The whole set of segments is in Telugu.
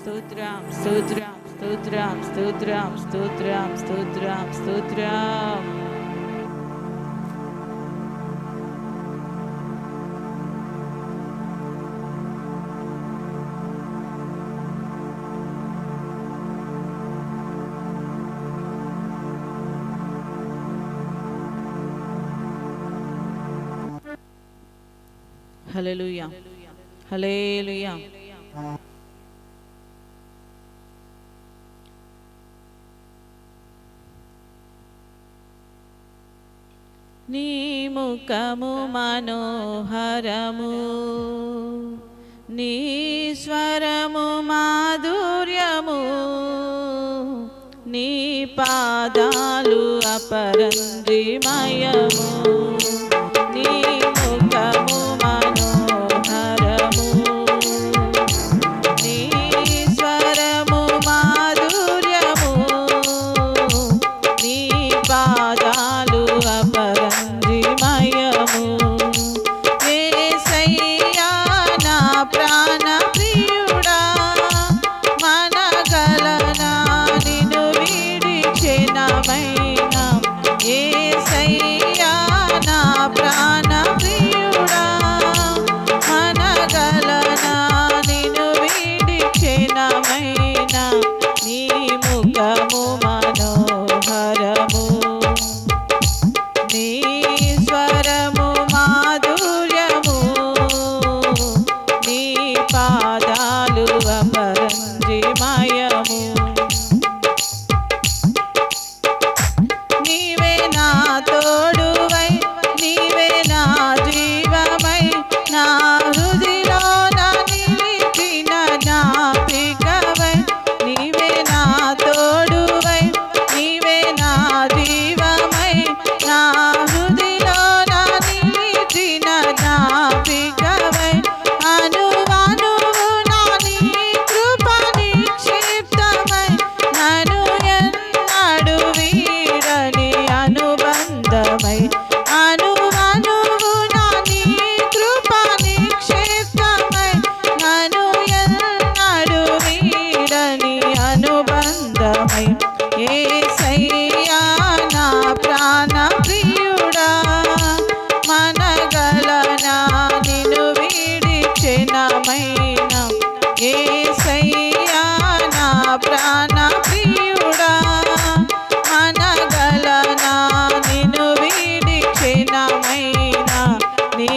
స్తోత్రం స్తోత్రం స్తోత్రం స్తోత్రం స్తోత్రం స్తోత్రం స్తోత్రం. హల్లెలూయా హల్లెలూయా. నీ ముఖము మనోహరము, నీ స్వరము మాధుర్యము, నీ పాదాలు అపరంజిమయము. నీ ముఖము మనోహరము, నీ స్వరము మాధుర్యము, నీ పాదాలు అపరంజిమయము. యేసయ్యా నా ప్రాణ ప్రియుడా, మనగలనా నిన్ను విడిచెనమైనా. యేసయ్యా నా ప్రాణ ప్రియుడా, మనగలనా నిన్ను విడిచెనమైనా. నీ ముఖము మనోహరము, నీ స్వరము మాధుర్యము, నీ పాదాలు అపరంజిమయము. నీవే నా తోడువై, నీవే నా జీవమై, నా హృదిలోన నిలిచిన జ్ఞాపికవై. నీవే నా తోడువై, నీవే నా జీవమై, నా హృదిలోన నిలిచిన జ్ఞాపికవై. అనువనువునా నీ కృప నిక్షిప్తమై, నన్ను ఎన్నడు వీడని అనుబంధమై. అనువనువునా నీ కృప నిక్షిప్తమై, నన్ను ఎన్నడు వీడని అనుబంధమై. యేసయ్యా నా ప్రాణ ప్రియుడా, మనగలనా నిన్ను విడిచెనమైనా. యేసయ్యా నా ప్రాణ ప్రియుడా, మనగలనా నిన్ను విడిచెనమైనా. నీ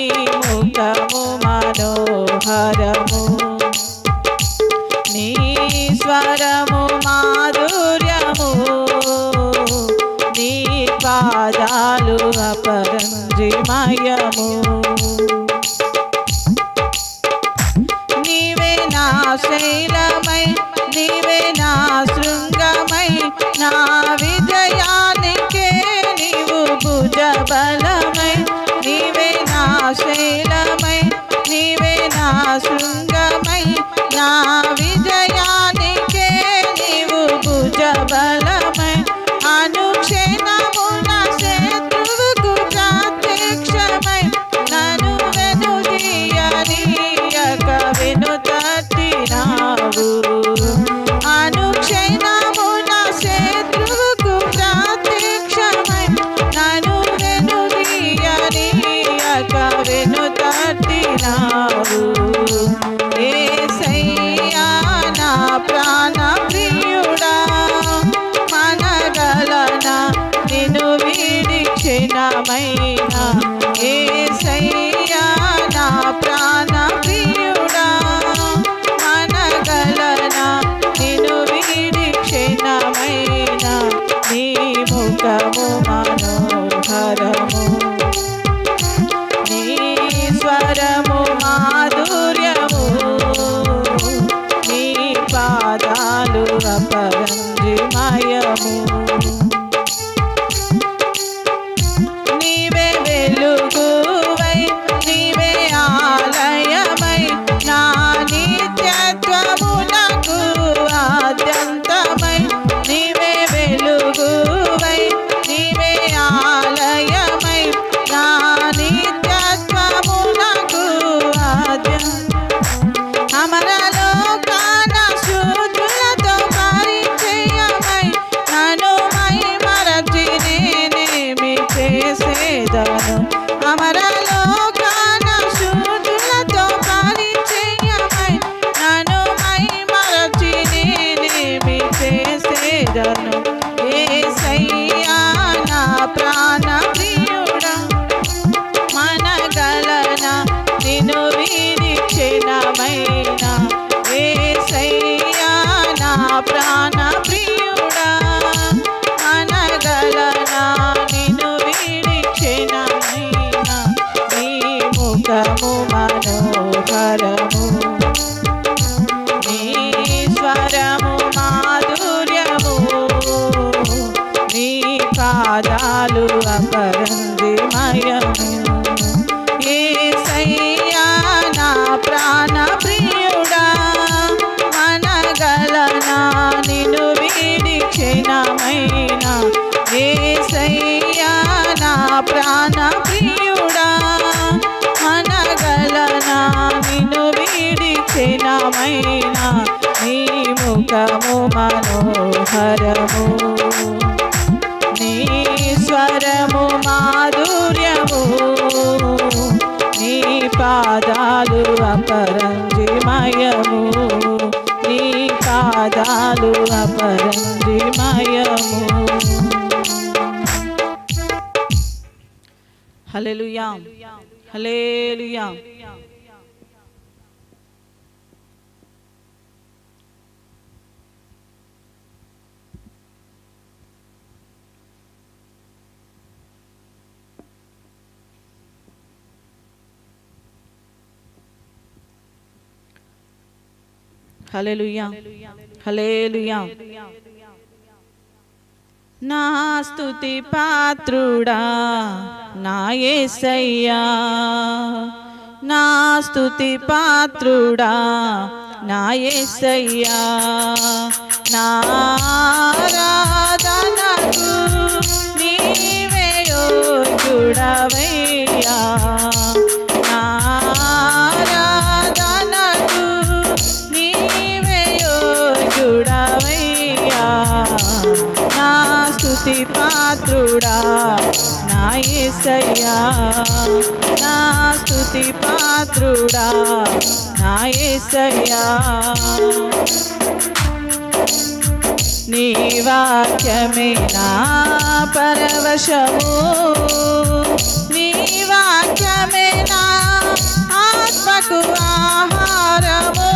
ముఖము మనోహరము, నీ స్వరము మాధుర్యము, నీ పాదాలు అపరంజిమయము. నీవే నా శైలమై, నీవే నా శృంగమై, నా విజయానికే నీవు భుజబలమై. నీవే నా శైలమై, నీవే నా శృంగమై, నా విజయానికే నీవు భుజబలమై. అనుక్షణమున శత్రువుకు ప్రత్యక్షమై, నన్ను వెనుదీయనీయక వెనుతట్టినావు. నీ ముఖము మనోహరము, నీ స్వరము మాధుర్యము, నీ పాదాలు అపరంజిమయము, నీ పాదాలు అపరంజిమయము. హల్లెలూయా, హల్లెలూయా. హల్లెలూయా, హల్లెలూయా. నా స్తుతి పాత్రుడా నా యేసయ్యా, నా స్తుతి పాత్రుడా నా యేసయ్యా, నా ఆరాధనకు నీవే యోగ్యుడవయ్యా, నా ఆరాధనకు నీవే యోగ్యుడవయ్యా, నా స్తుతి పాత్రుడా నా యేసయ్యా, నా స్తుతి పాత్రుడా నా యేసయ్యా. నీ వాక్యమే నా పరవశము, నీ వాక్యమే నా ఆత్మకు ఆహారము,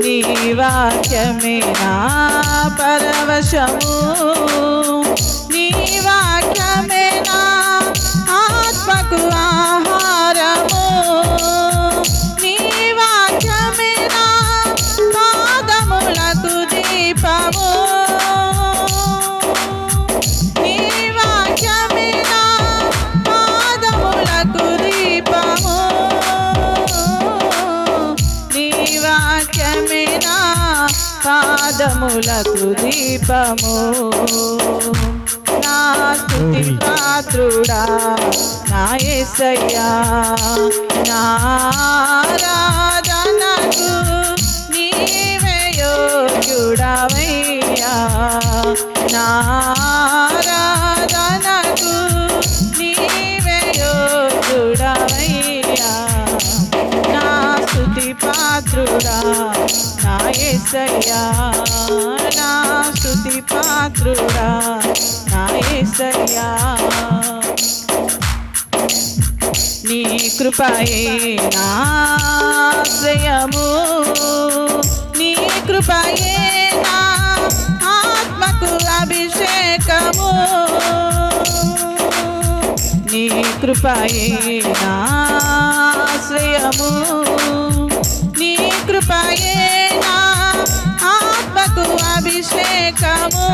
నీ వాక్యమే నా పరవశము, నీ వాక్యమే నా ఆత్మకు ఆహారము, నీ వాక్యమే నా పాదములకు దీపము, నీ వాక్యమే నా పాదములకు దీపము, నీ వాక్యమే నా పాదములకు దీపము. నా స్తుతి పాత్రుడా నా యేసయ్యా, నా ఆరాధనకు నీవే యోగ్యుడవయ్యా, నా ఆరాధనకు నీవే యోగ్యుడవయ్యా, నా స్తుతి పాత్రుడా నా యేసయ్యా, నా స్తుతి పాత్రుడా నా యేసయ్యా. నీ కృపయే నా ఆశ్రయము, నీ కృపయే నా ఆత్మకు అభిషేకము, నీ కృపయే నా ఆశ్రయము, నీ కృపయే నా ఆత్మకు అభిషేకము,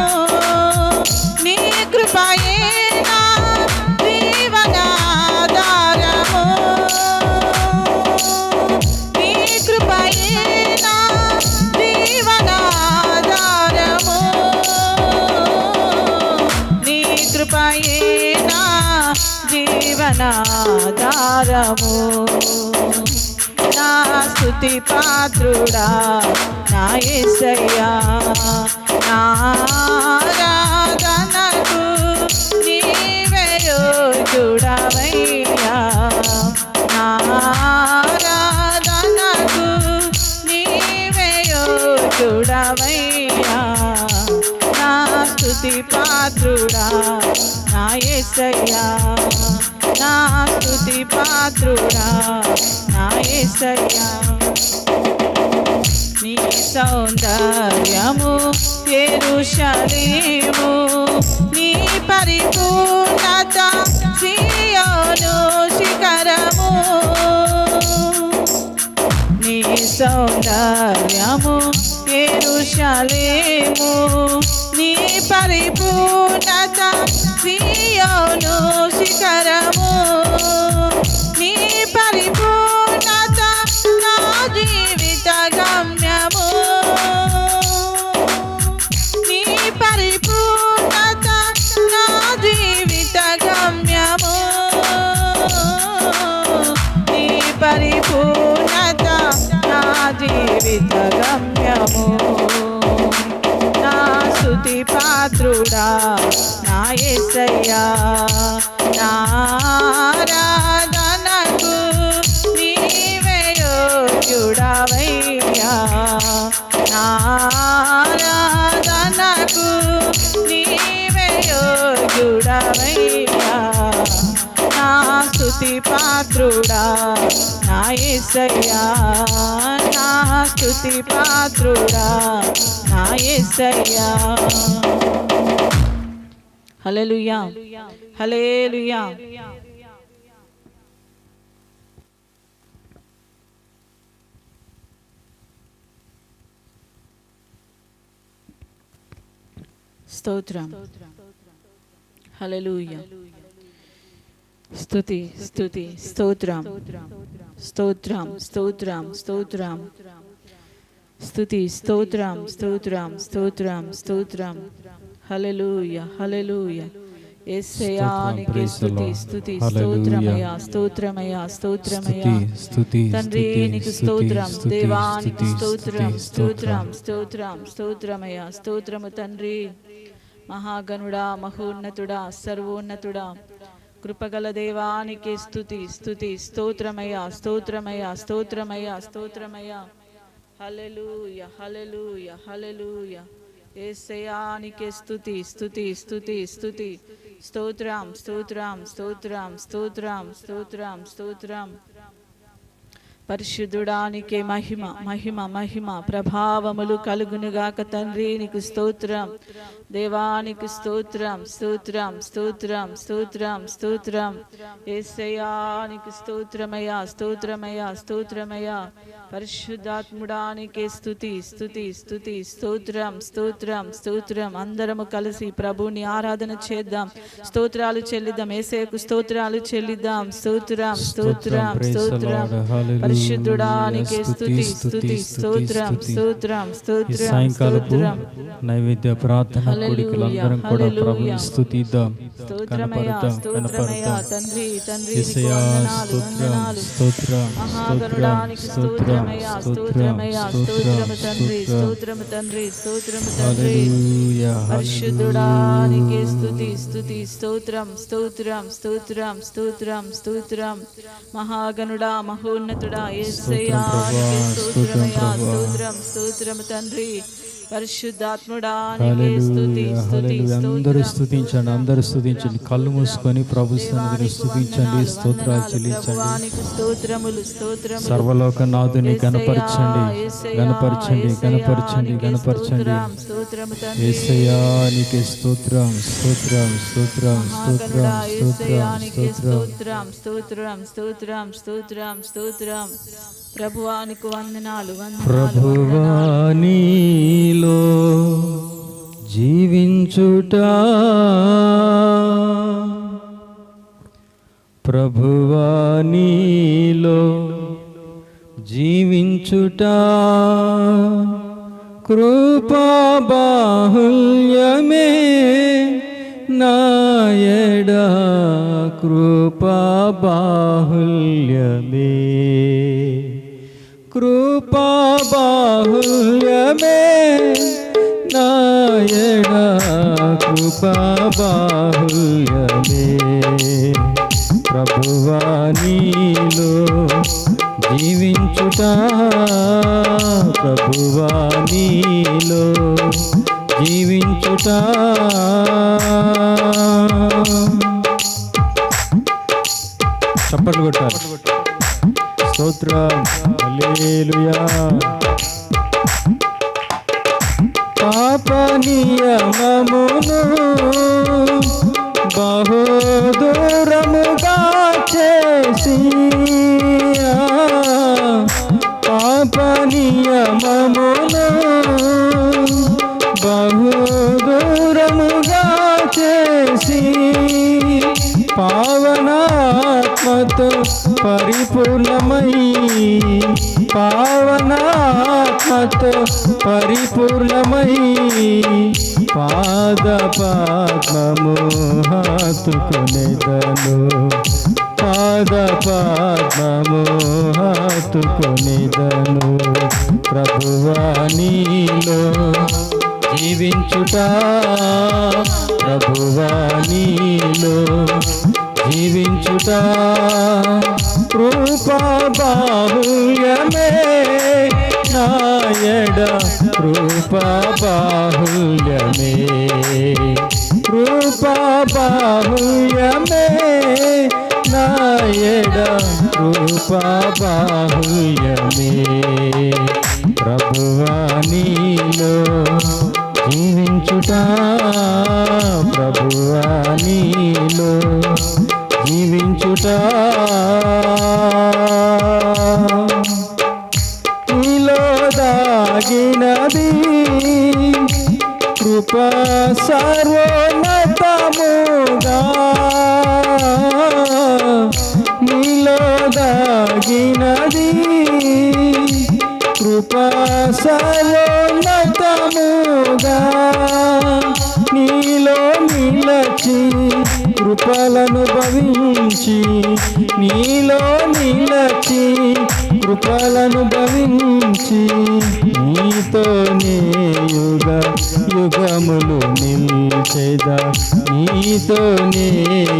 నీ కృపయే నా జీవనాధారము, నీ కృపయే నా జీవనాధారము, నీ కృపయే నా జీవనాధారము. నా స్తుతి పాత్రుడా నా యేసయ్యా, నా ఆరాధనకు నీవే యోగ్యుడవయ్యా, నా ఆరాధనకు నీవే యోగ్యుడవయ్యా, నా స్తుతి పాత్రుడా నా యేసయ్యా, నా స్తుతి పాత్రుడా నా యేసయ్యా. నీ సౌందర్యము యెరూషలేము, నీ పరిపూర్ణత సీయోను శిఖరము, నీ సౌందర్యము యెరూషలేము, నీ పరిపూర్ణత సీయోను శిఖరము, నీ పరిపూర్ణత నా జీవిత గమ్యము, నీ పరిపూర్ణత నా జీవిత గమ్యము, నీ పరిపూర్ణత పాత్రుడా నా యేసయ్యా, నా ఆరాధనకు నీవే యోగ్యుడవయ్యా, నా ఆరాధనకు నీవే యోగ్యుడవయ్యా, నా స్తుతి పాత్రుడా నా యేసయ్యా, నా స్తుతి పాత్రుడా నా యేసయ్యా. హల్లెలూయా, హల్లెలూయా. స్తోత్రం, హల్లెలూయా. స్తుతి స్తుతి స్తోత్రం, స్తోత్రం స్తోత్రం స్తోత్రం, స్తుతి స్తోత్రం స్తోత్రం స్తోత్రం స్తోత్రం. హల్లెలూయా, హల్లెలూయా. యేసయ్యానికి స్తుతి స్తుతి స్తోత్రమయ్యా, స్తోత్రమయ్యా, స్తోత్రమయ్యా. తండ్రి నీకు స్తోత్రం, దేవానికి స్తోత్రం, స్తోత్రం స్తోత్రం స్తోత్రమయ్యా. స్తోత్రము తండ్రి. మహాగణుడా, మహోన్నతుడా, సర్వోన్నతుడా, కృపగల దేవానికి స్తుతి స్తుతి స్తోత్రమయ్యా, స్తోత్రమయ్యా, స్తోత్రమయ్యా, స్తోత్రమయ్యా. హల్లెలూయా, హల్లెలూయా, హల్లెలూయా. యేసయ్యానికి స్తుతి స్తుతి స్తుతి స్తుతి, స్తోత్రం స్తోత్రం స్తోత్రం స్తోత్రం స్తోత్రం స్తోత్రం. పరిశుద్ధుడానికి మహిమ మహిమ మహిమ ప్రభావములు కలుగునుగాక. తండ్రి నీకు స్తోత్రం, దేవానికి స్తోత్రం, స్తోత్రం స్తోత్రం స్తోత్రం స్తోత్రం. యేసయ్యానికి స్తోత్రమయ్యా, స్తోత్రమయ్యా, స్తోత్రమయ్యా. పరిశుద్ధాత్ముడానికి స్తుతి స్తుతి స్తుతి, స్తోత్రం స్తోత్రం స్తోత్రం. అందరము కలిసి ప్రభుని ఆరాధన చేద్దాం, స్తోత్రాలు చెల్లిద్దాం, యేసయ్యకు స్తోత్రాలు చెల్లిద్దాం. స్తోత్రం స్తోత్రం స్తోత్రం. పరిశుద్ధుడానికి స్తుతి స్తుతి, స్తోత్రం స్తోత్రం స్తోత్రం. సాయంకాలపు నైవేద్య ప్రార్థన కూడికలందరం కూడా ప్రభుని స్తుతిద్దాం, కనపడతాం, కనపడతాం. తండ్రి తండ్రి యేసయ్యా స్తోత్రం స్తోత్రం స్తోత్రం స్తోత్రం స్తోత్రం స్తోత్రం తండ్రి, స్తోత్రం తండ్రి, స్తోత్రం తండ్రి. హల్లెలూయా, పరిశుద్ధుడానికి స్తుతి స్తుతి, స్తోత్రం స్తోత్రం స్తోత్రం స్తోత్రం స్తోత్రం. మహాగణుడా, మహోన్నతుడా, యేసయ్యానికి స్తోత్రమయ్యా, స్తోత్రం స్తోత్రం తండ్రి. పరిశుద్ధాత్ముడానికి స్తుతి స్తుతి. అందరూ స్తుతించండి, అందరూ స్తుతించండి. కళ్ళు మూసుకొని ప్రభు సన్నిధిని స్తుతించండి, స్తోత్రాలు చెల్లించండి. స్తోత్రములు స్తోత్రములు. సర్వలోకనాథుని గణపరచండి, గణపరచండి, గణపరచండి, గణపరచండి. యేసయ్యా నీకే స్తోత్రం, స్తోత్రం స్తోత్రం స్తోత్రం స్తోత్రం స్తోత్రం స్తోత్రం స్తోత్రం స్తోత్రం స్తోత్రం. ప్రభువానికి వందనాలు, ప్రభువా నీలో జీవించుట, ప్రభువా నీలో జీవించుట, కృపా బాహుల్యమే నాయడా, కృపా బాహుల్యమే, కృపా బాహుల్యమే నాయడా, కృపా బాహుల్యమే. ప్రభువా నీలో జీవించుట, ప్రభువా నీలో జీవించుట. చప్పట్లు కొట్టాలి. స్తోత్రం, హల్లెలూయా. పాప నియమమును బహుదూరముగా చేసి, పాప నియమమును బహుదూరముగా చేసి, పావనాత్మతో పరిపూర్ణమై, పావనాత్మతో పరిపూర్ణమై, పాద పద్మము హత్తుకొనెదను, పాద పద్మము హత్తుకొనెదను. ప్రభువా నీలో జీవించుట ప్రభువా నీలో జీవించుట కృపా బాహుల్యమే నాయడ కృపా బాహుల్యమే కృపా బాహుల్యమే నాయడ కృపా బాహుల్యమే ప్రభువా నీలో జీవించుట ప్రభువా నీలో జీవించుట నీలో దాగినది కృపా సర్వోన్నతముగా నీలో దాగినది కృపా సర్వోన్నతముగా నీలో నిలచి కృపలను భవించి నీలో నిలచి కృపలను భవించి నీతోనే యుగ యుగములు నిల్చెదా నీతోనే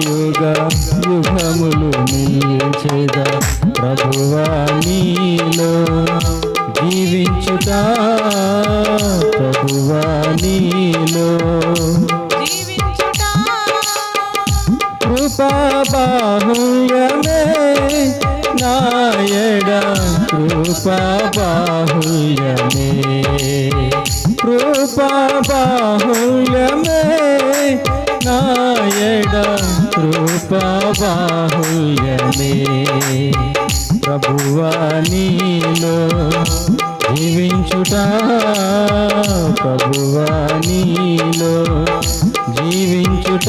యుగ యుగములు నిల్చెదా ప్రభువా నీలో జీవించుట ప్రభువా నీలో కృపా బాహుల్యమే నాయడ కృపా బాహుల్యమే కృపా బాహుల్యమే నాయడ కృపా బాహుల్యమే ప్రభువా నీలో జీవించుట ప్రభువా నీలో జీవించుట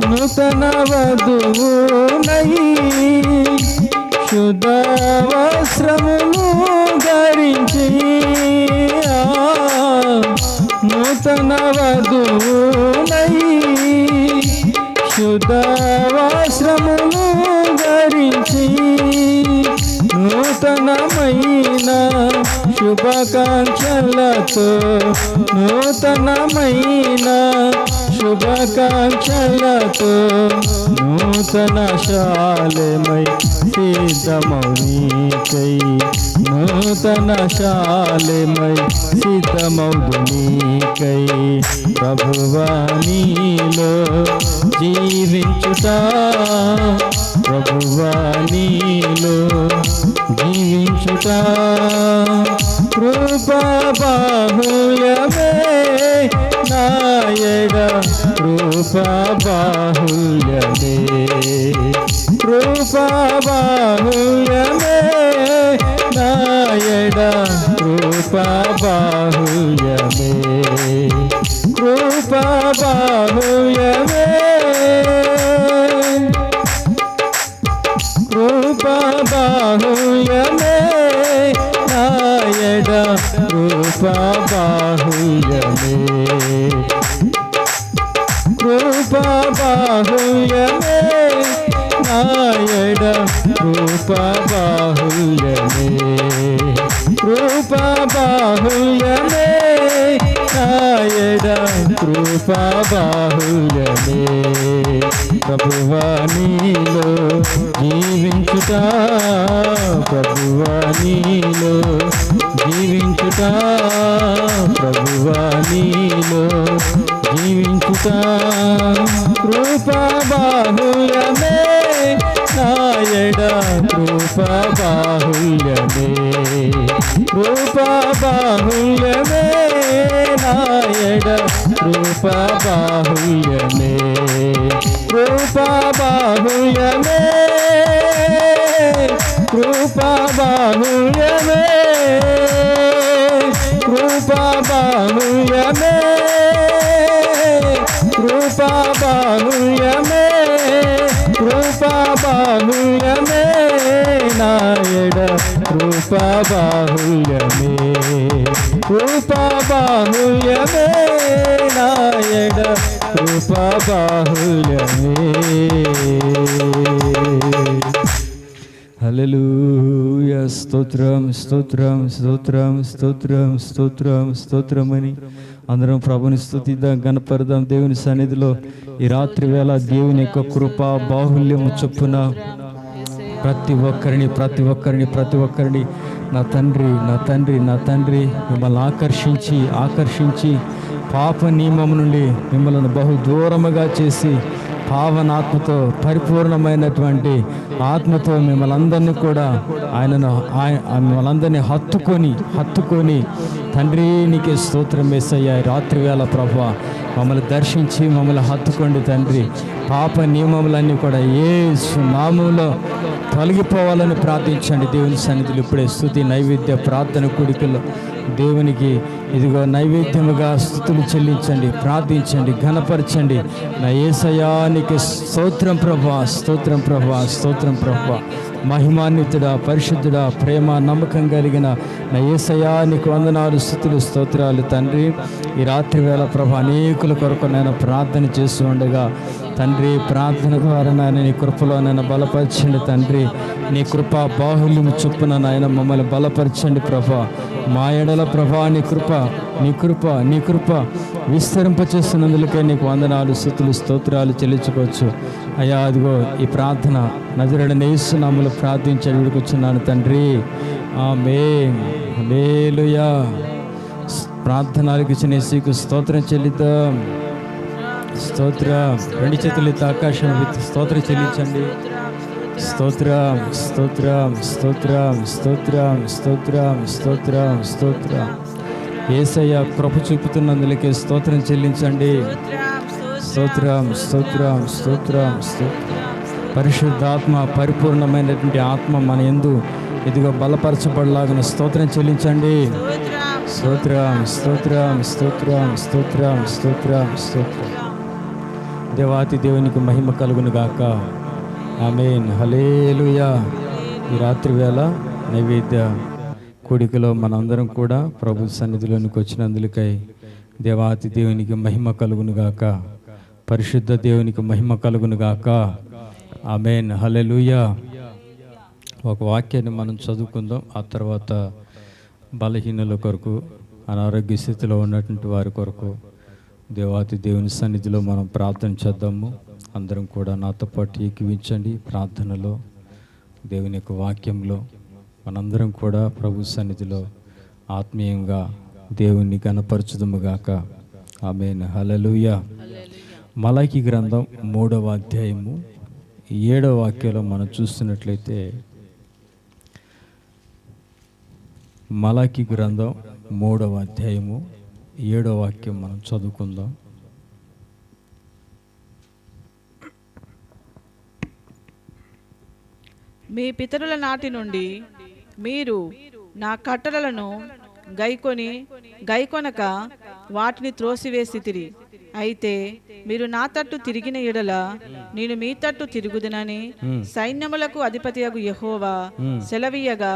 నూతన వధువునై శుద్ధ వస్త్రమును ధరించి నూతన వధువునై శుద్ధ వస్త్రమును ధరించి నూతనమైన శుభాకాంక్షలతో నూతనమైన శుభాకాంక్షలతో నూతన శాలమై సిద్ధమౌనికై నూతన శాలమై సిద్ధమౌదునికై ప్రభువా నీలో జీవించుట ప్రభువా నీలో జీవించుట కృపా బాహుల్యమే నాయడ కృపా బాహుల్యమే కృపా బాహుల్యమే నాయడ కృపా బాహుల్యమే కృపా బాహుల్యమే కృపా బాహుల్యమే నాయడ కృపా బాహుల్యమే కృపా బాహుల్యమే నాయడ కృపా బాహుల్యమే కృపా బాహుల్యమే నాయడ కృపా బాహుల్యమే ప్రభువా నీలో జీవించుట ప్రభువా నీలో జీవించుట ప్రభువా నీలో జీవించుట కృపా బాహుల్యమే నాయడ కృపా బాహుల్యమే కృపా బాహుల్యమే నాయడ కృపా బాహుల్యమే కృపా బాహుల్యమే కృపా బాహుల్యమే కృపా బాహుల్యమే కృపా బాహుల్యమే కృపా బాహుల్యమే నాయడ కృపా బాహుల్యమే కృపా బాహుల్యమే నాయడ కృపా బాహుల్యమే హల్లెలూయా. స్తోత్రం స్తోత్రం స్తోత్రం స్తోత్రం స్తోత్రం స్తోత్రమని అందరం ప్రభుని స్తుతిద్దాం, గణపరదాం దేవుని సన్నిధిలో. ఈ రాత్రి వేళ దేవుని యొక్క కృప బాహుల్యము చొప్పున ప్రతి ఒక్కరిని నా తండ్రి మిమ్మల్ని ఆకర్షించి పాప నియమం నుండి మిమ్మల్ని బహు దూరముగా చేసి పావనాత్మతో పరిపూర్ణమైనటువంటి ఆత్మతో మిమ్మల్ని హత్తుకొని తండ్రి నీకే స్తోత్రం యేసయ్యా. రాత్రి వేళ ప్రభువా మమ్మల్ని దర్శించి మమ్మల్ని హత్తుకోండి తండ్రి. పాప నియమములన్నీ కూడా యేసు నామములో తొలగిపోవాలని ప్రార్థించండి దేవుని సన్నిధిలో. ఇప్పుడే స్తుతి నైవేద్య ప్రార్థన కూడికలో దేవునికి ఇదిగో నైవేద్యముగా స్తుతులు చెల్లించండి, ప్రార్థించండి, ఘనపరచండి. నా యేసయ్యా నీకు స్తోత్రం ప్రభువా, స్తోత్రం ప్రభువా, స్తోత్రం ప్రభువా. మహిమాన్వితుడా, పరిశుద్ధుడా, ప్రేమ నమ్మకం కలిగిన నా యేసయ్యా నీకు వందనాలు, స్తుతులు, స్తోత్రాలు తండ్రి. ఈ రాత్రి వేళ ప్రభు అనేకుల కొరకు నేను ప్రార్థన చేస్తూ ఉండగా తండ్రి, ప్రార్థన ద్వారా నాయన నీ కృపలో నన్ను బలపరచండి తండ్రి. నీ కృప బాహుల్యం చొప్పున నాయన మమ్మల్ని బలపరచండి ప్రభా. మా ఎడల ప్రభా నీ కృప విస్తరింపచేస్తున్నందుకే నీకు వందనాలు, స్తుతులు, స్తోత్రాలు చెల్లించుకోవచ్చు అయ్యా. అదిగో ఈ ప్రార్థన నజరేయుడైన యేసు నామములో ప్రార్థించి అడుగుచున్నాను తండ్రి, ఆమేన్. హల్లెలూయా. ప్రార్థనలకు ఇచ్చిన యేసుకు స్తోత్రం చెల్లిద్దాం. స్తోత్రం. రెండు చేతులు ఆకాశం స్తోత్రం చెల్లించండి. స్తోత్రం స్తోత్రం స్తోత్రం స్తోత్రం స్తోత్రం స్తోత్రం స్తోత్రం. యేసయ్య కృప చూపుతున్నందులకే స్తోత్రం చెల్లించండి. స్తోత్రం స్తోత్రం స్తోత్రం స్తోత్రం. పరిశుద్ధాత్మ పరిపూర్ణమైనటువంటి ఆత్మ మన యందు ఇదిగో బలపరచబడలాగిన స్తోత్రం చెల్లించండి. స్తోత్రం స్తోత్రం స్తోత్రం స్తోత్రం స్తోత్రం స్తోత్రం. దేవాతి దేవునికి మహిమ కలుగును గాక. ఆమేన్. హల్లెలూయా. ఈ రాత్రి వేళ నైవేద్య కూడికలో మనందరం కూడా ప్రభు సన్నిధిలోనికి వచ్చినందులకై దేవాతి దేవునికి మహిమ కలుగును గాక. పరిశుద్ధ దేవునికి మహిమ కలుగును గాక. ఆమేన్. హల్లెలూయా. ఒక వాక్యాన్ని మనం చదువుకుందాం. ఆ తర్వాత బలహీనుల కొరకు, అనారోగ్య స్థితిలో ఉన్నటువంటి వారి కొరకు దేవాతి దేవుని సన్నిధిలో మనం ప్రార్థన చేద్దాము. అందరం కూడా నాతో పాటు ఏకీవించండి ప్రార్థనలో. దేవుని యొక్క వాక్యంలో మనందరం కూడా ప్రభు సన్నిధిలో ఆత్మీయంగా దేవుణ్ణి గణపరచుదుముగాక. ఆమేన్. హల్లెలూయా. మలాకి గ్రంథం 3వ అధ్యాయము 7వ వాక్యంలో మనం చూస్తున్నట్లయితే, మలాకి గ్రంథం 3వ అధ్యాయము 7వ వాక్యం మనం చదువుకుందాం. మీ పితరుల నాటి నుండి మీరు నా కట్టడలను గైకొనక వాటిని త్రోసివేసితిరి. అయితే మీరు నా తట్టు తిరిగిన ఎడల నేను మీ తట్టు తిరుగుదునని సైన్యములకు అధిపతియగు యెహోవా సెలవీయగా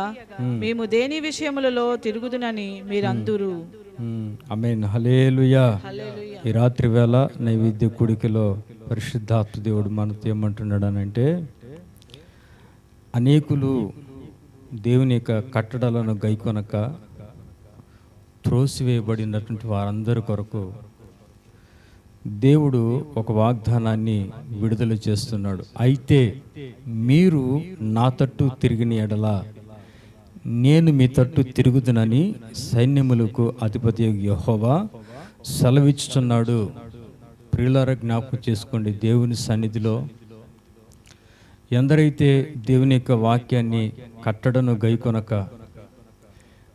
మేము దేని విషయములలో తిరుగుదునని మీరందురు. ఆమేన్. హల్లెలూయా. ఈ రాత్రి వేళ నైవేద్య కూడికలో పరిశుద్ధాత్మ దేవుడు మనతో ఏమంటున్నాడనంటే, అనేకులు దేవుని యొక్క కట్టడలను గైకొనక త్రోసివేయబడినటువంటి వారందరి కొరకు దేవుడు ఒక వాగ్దానాన్ని విడుదల చేస్తున్నాడు. అయితే మీరు నా తట్టు తిరిగిన ఎడల నేను మీ తట్టు తిరుగుదునని సైన్యములకు అధిపతి యెహోవా సెలవిచ్చుచున్నాడు. ప్రియులారా, జ్ఞాపకం చేసుకోండి, దేవుని సన్నిధిలో ఎందరైతే దేవుని యొక్క వాక్యాన్ని కట్టడను గైకొనక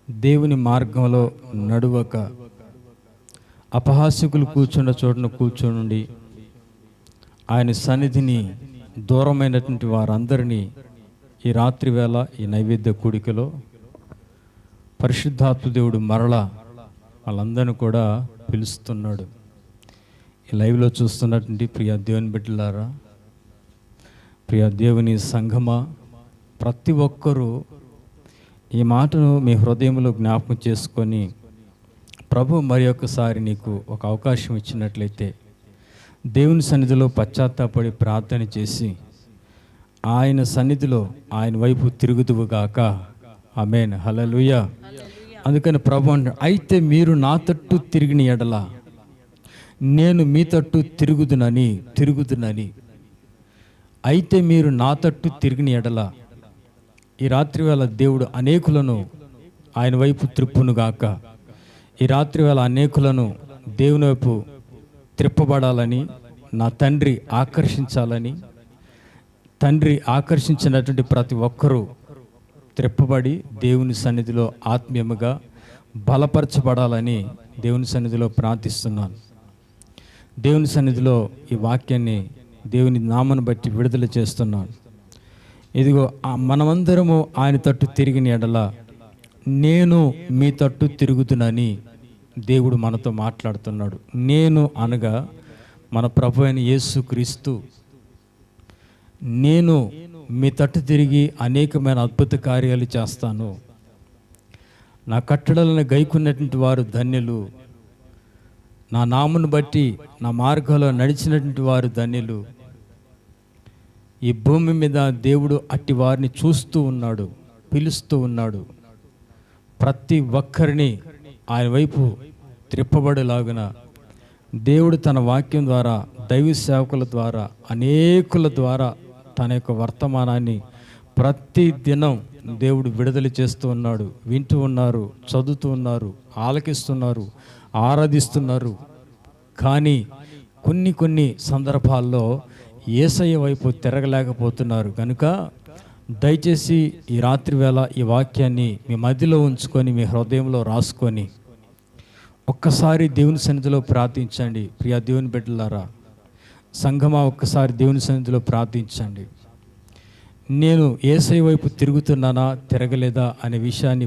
దేవుని మార్గంలో నడువక అపహాస్యకులు కూర్చున్న చోటున కూర్చోనుండి ఆయన సన్నిధిని దూరమైనటువంటి వారందరినీ ఈ రాత్రి వేళ ఈ నైవేద్య కూడికలో పరిశుద్ధాత్మ దేవుడు మరలా వాళ్ళందరినీ కూడా పిలుస్తున్నాడు. ఈ లైవ్లో చూస్తున్నటువంటి ప్రియ దేవుని బిడ్డలారా, ప్రియ దేవుని సంఘమా, ప్రతి ఒక్కరూ ఈ మాటను మీ హృదయంలో జ్ఞాపకం చేసుకొని ప్రభు మరి ఒక్కసారి నీకు ఒక అవకాశం ఇచ్చినట్లయితే దేవుని సన్నిధిలో పశ్చాత్తాపడి ప్రార్థన చేసి ఆయన సన్నిధిలో ఆయన వైపు తిరుగుదువుగాక. ఆమేన్. హల్లెలూయా. అందుకని ప్రభు అంటాడు, అయితే మీరు నా తట్టు తిరిగిన ఎడల నేను మీ తట్టు తిరుగుదునని. అయితే మీరు నా తట్టు తిరిగిన ఎడల, ఈ రాత్రి వేళ దేవుడు అనేకులను ఆయన వైపు త్రిప్పునుగాక. ఈ రాత్రి వేళ అనేకులను దేవుని వైపు త్రిప్పబడాలని నా తండ్రి ఆకర్షించాలని, తండ్రి ఆకర్షించినటువంటి ప్రతి ఒక్కరూ త్రిప్పబడి దేవుని సన్నిధిలో ఆత్మీయముగా బలపరచబడాలని దేవుని సన్నిధిలో ప్రార్థిస్తున్నాను. దేవుని సన్నిధిలో ఈ వాక్యాన్ని దేవుని నామను బట్టి విడుదల చేస్తున్నాను. ఇదిగో మనమందరము ఆయన తట్టు తిరిగిన ఎడల నేను మీ తట్టు తిరుగుతునని దేవుడు మనతో మాట్లాడుతున్నాడు. నేను అనగా మన ప్రభు అయిన యేసుక్రీస్తు. నేను మీ తట్టు తిరిగి అనేకమైన అద్భుత కార్యాలు చేస్తాను. నా కట్టడలను గైకున్నటువంటి వారు ధన్యులు. నా నామును బట్టి నా మార్గంలో నడిచినటువంటి వారు ధన్యులు. ఈ భూమి మీద దేవుడు అట్టి వారిని చూస్తూ ఉన్నాడు, పిలుస్తూ ఉన్నాడు. ప్రతి ఒక్కరిని ఆయన వైపు త్రిప్పబడేలాగున దేవుడు తన వాక్యం ద్వారా, దైవ సేవకుల ద్వారా, అనేకుల ద్వారా తన యొక్క వర్తమానాన్ని ప్రతి దినం దేవుడు విడుదల చేస్తూ ఉన్నాడు. వింటూ ఉన్నారు, చదువుతూ ఉన్నారు, ఆలకిస్తున్నారు, ఆరాధిస్తున్నారు. కానీ కొన్ని సందర్భాల్లో యేసయ్య వైపు తిరగలేకపోతున్నారు. కనుక దయచేసి ఈ రాత్రి వేళ ఈ వాక్యాన్ని మీ మధ్యలో ఉంచుకొని, మీ హృదయంలో రాసుకొని ఒక్కసారి దేవుని సన్నిధిలో ప్రార్థించండి. ప్రియా దేవుని బిడ్డలారా, సంఘమా, ఒక్కసారి దేవుని సన్నిధిలో ప్రార్థించండి. నేను యేసయ్య వైపు తిరుగుతున్నానా, తిరగలేదా అనే విషయాన్ని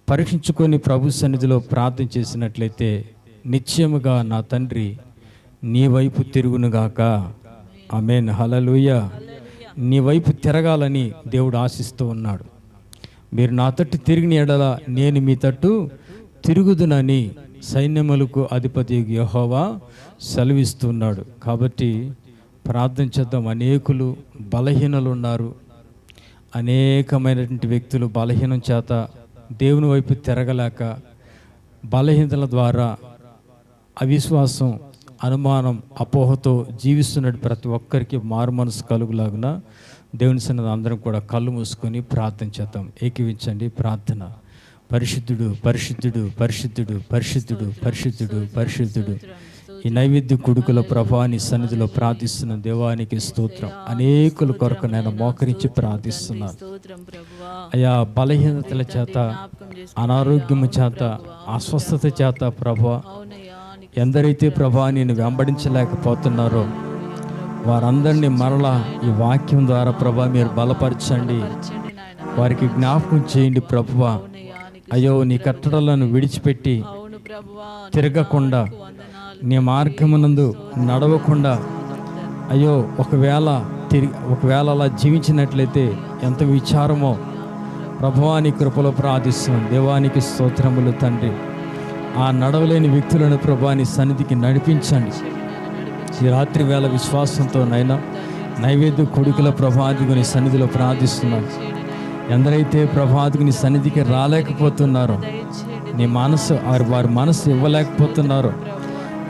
పరీక్షించుకొని ప్రభు సన్నిధిలో ప్రార్థన చేసినట్లయితే నిశ్చయముగా నా తండ్రి నీ వైపు తిరుగునుగాక. ఆమేన్. హల్లెలూయా. నీ వైపు తిరగాలని దేవుడు ఆశిస్తూ ఉన్నాడు. మీరు నా తట్టు తిరిగిన ఎడల నేను మీ తట్టు తిరుగుదునని సైన్యములకు అధిపతి యెహోవా సెలవిస్తున్నాడు. కాబట్టి ప్రార్థన చేద్దాం. అనేకులు బలహీనలు ఉన్నారు. అనేకమైనటువంటి వ్యక్తులు బలహీనం చేత దేవుని వైపు తిరగలేక, బలహీనతల ద్వారా అవిశ్వాసం, అనుమానం, అపోహతో జీవిస్తున్నట్టు ప్రతి ఒక్కరికి మారు మనసు కలుగులాగున దేవుని సన్నిధిలో అందరం కూడా కళ్ళు మూసుకొని ప్రార్థన చేద్దాం. ఏకీవించండి. ప్రార్థన. పరిశుద్ధుడు, పరిశుద్ధుడు, పరిశుద్ధుడు, పరిశుద్ధుడు, పరిశుద్ధుడు, పరిశుద్ధుడు. ఈ నైవేద్య కుడుకుల ప్రభాని సన్నిధిలో ప్రార్థిస్తున్న దేవానికి స్తోత్రం. అనేకుల కొరకు నేను మోకరించి ప్రార్థిస్తున్నాను. అయా, బలహీనతల చేత, అనారోగ్యము చేత, అస్వస్థత చేత ప్రభా, ఎందరైతే ప్రభా నేను వెంబడించలేకపోతున్నారో వారందరినీ మరలా ఈ వాక్యం ద్వారా ప్రభా మీరు బలపరచండి. వారికి జ్ఞాపకం చేయండి ప్రభువా. అయ్యో, నీ కట్టడలను విడిచిపెట్టి తిరగకుండా, నీ మార్గమునందు నడవకుండా, అయ్యో ఒకవేళ అలా జీవించినట్లయితే ఎంత విచారమో ప్రభువా నీ కృపలో ప్రార్థిస్తున్నాను. దేవానికి స్తోత్రములు తండ్రి. ఆ నడవలేని వ్యక్తులను ప్రభా నీ సన్నిధికి నడిపించండి. ఈ రాత్రి వేళ విశ్వాసంతో నైనా నైవేద్య కొడుకుల ప్రభాదికు నీ సన్నిధిలో ప్రార్థిస్తున్నాను. ఎందరైతే ప్రభాదికు నీ సన్నిధికి రాలేకపోతున్నారో, నీ మనసు వారి మనసు ఇవ్వలేకపోతున్నారో,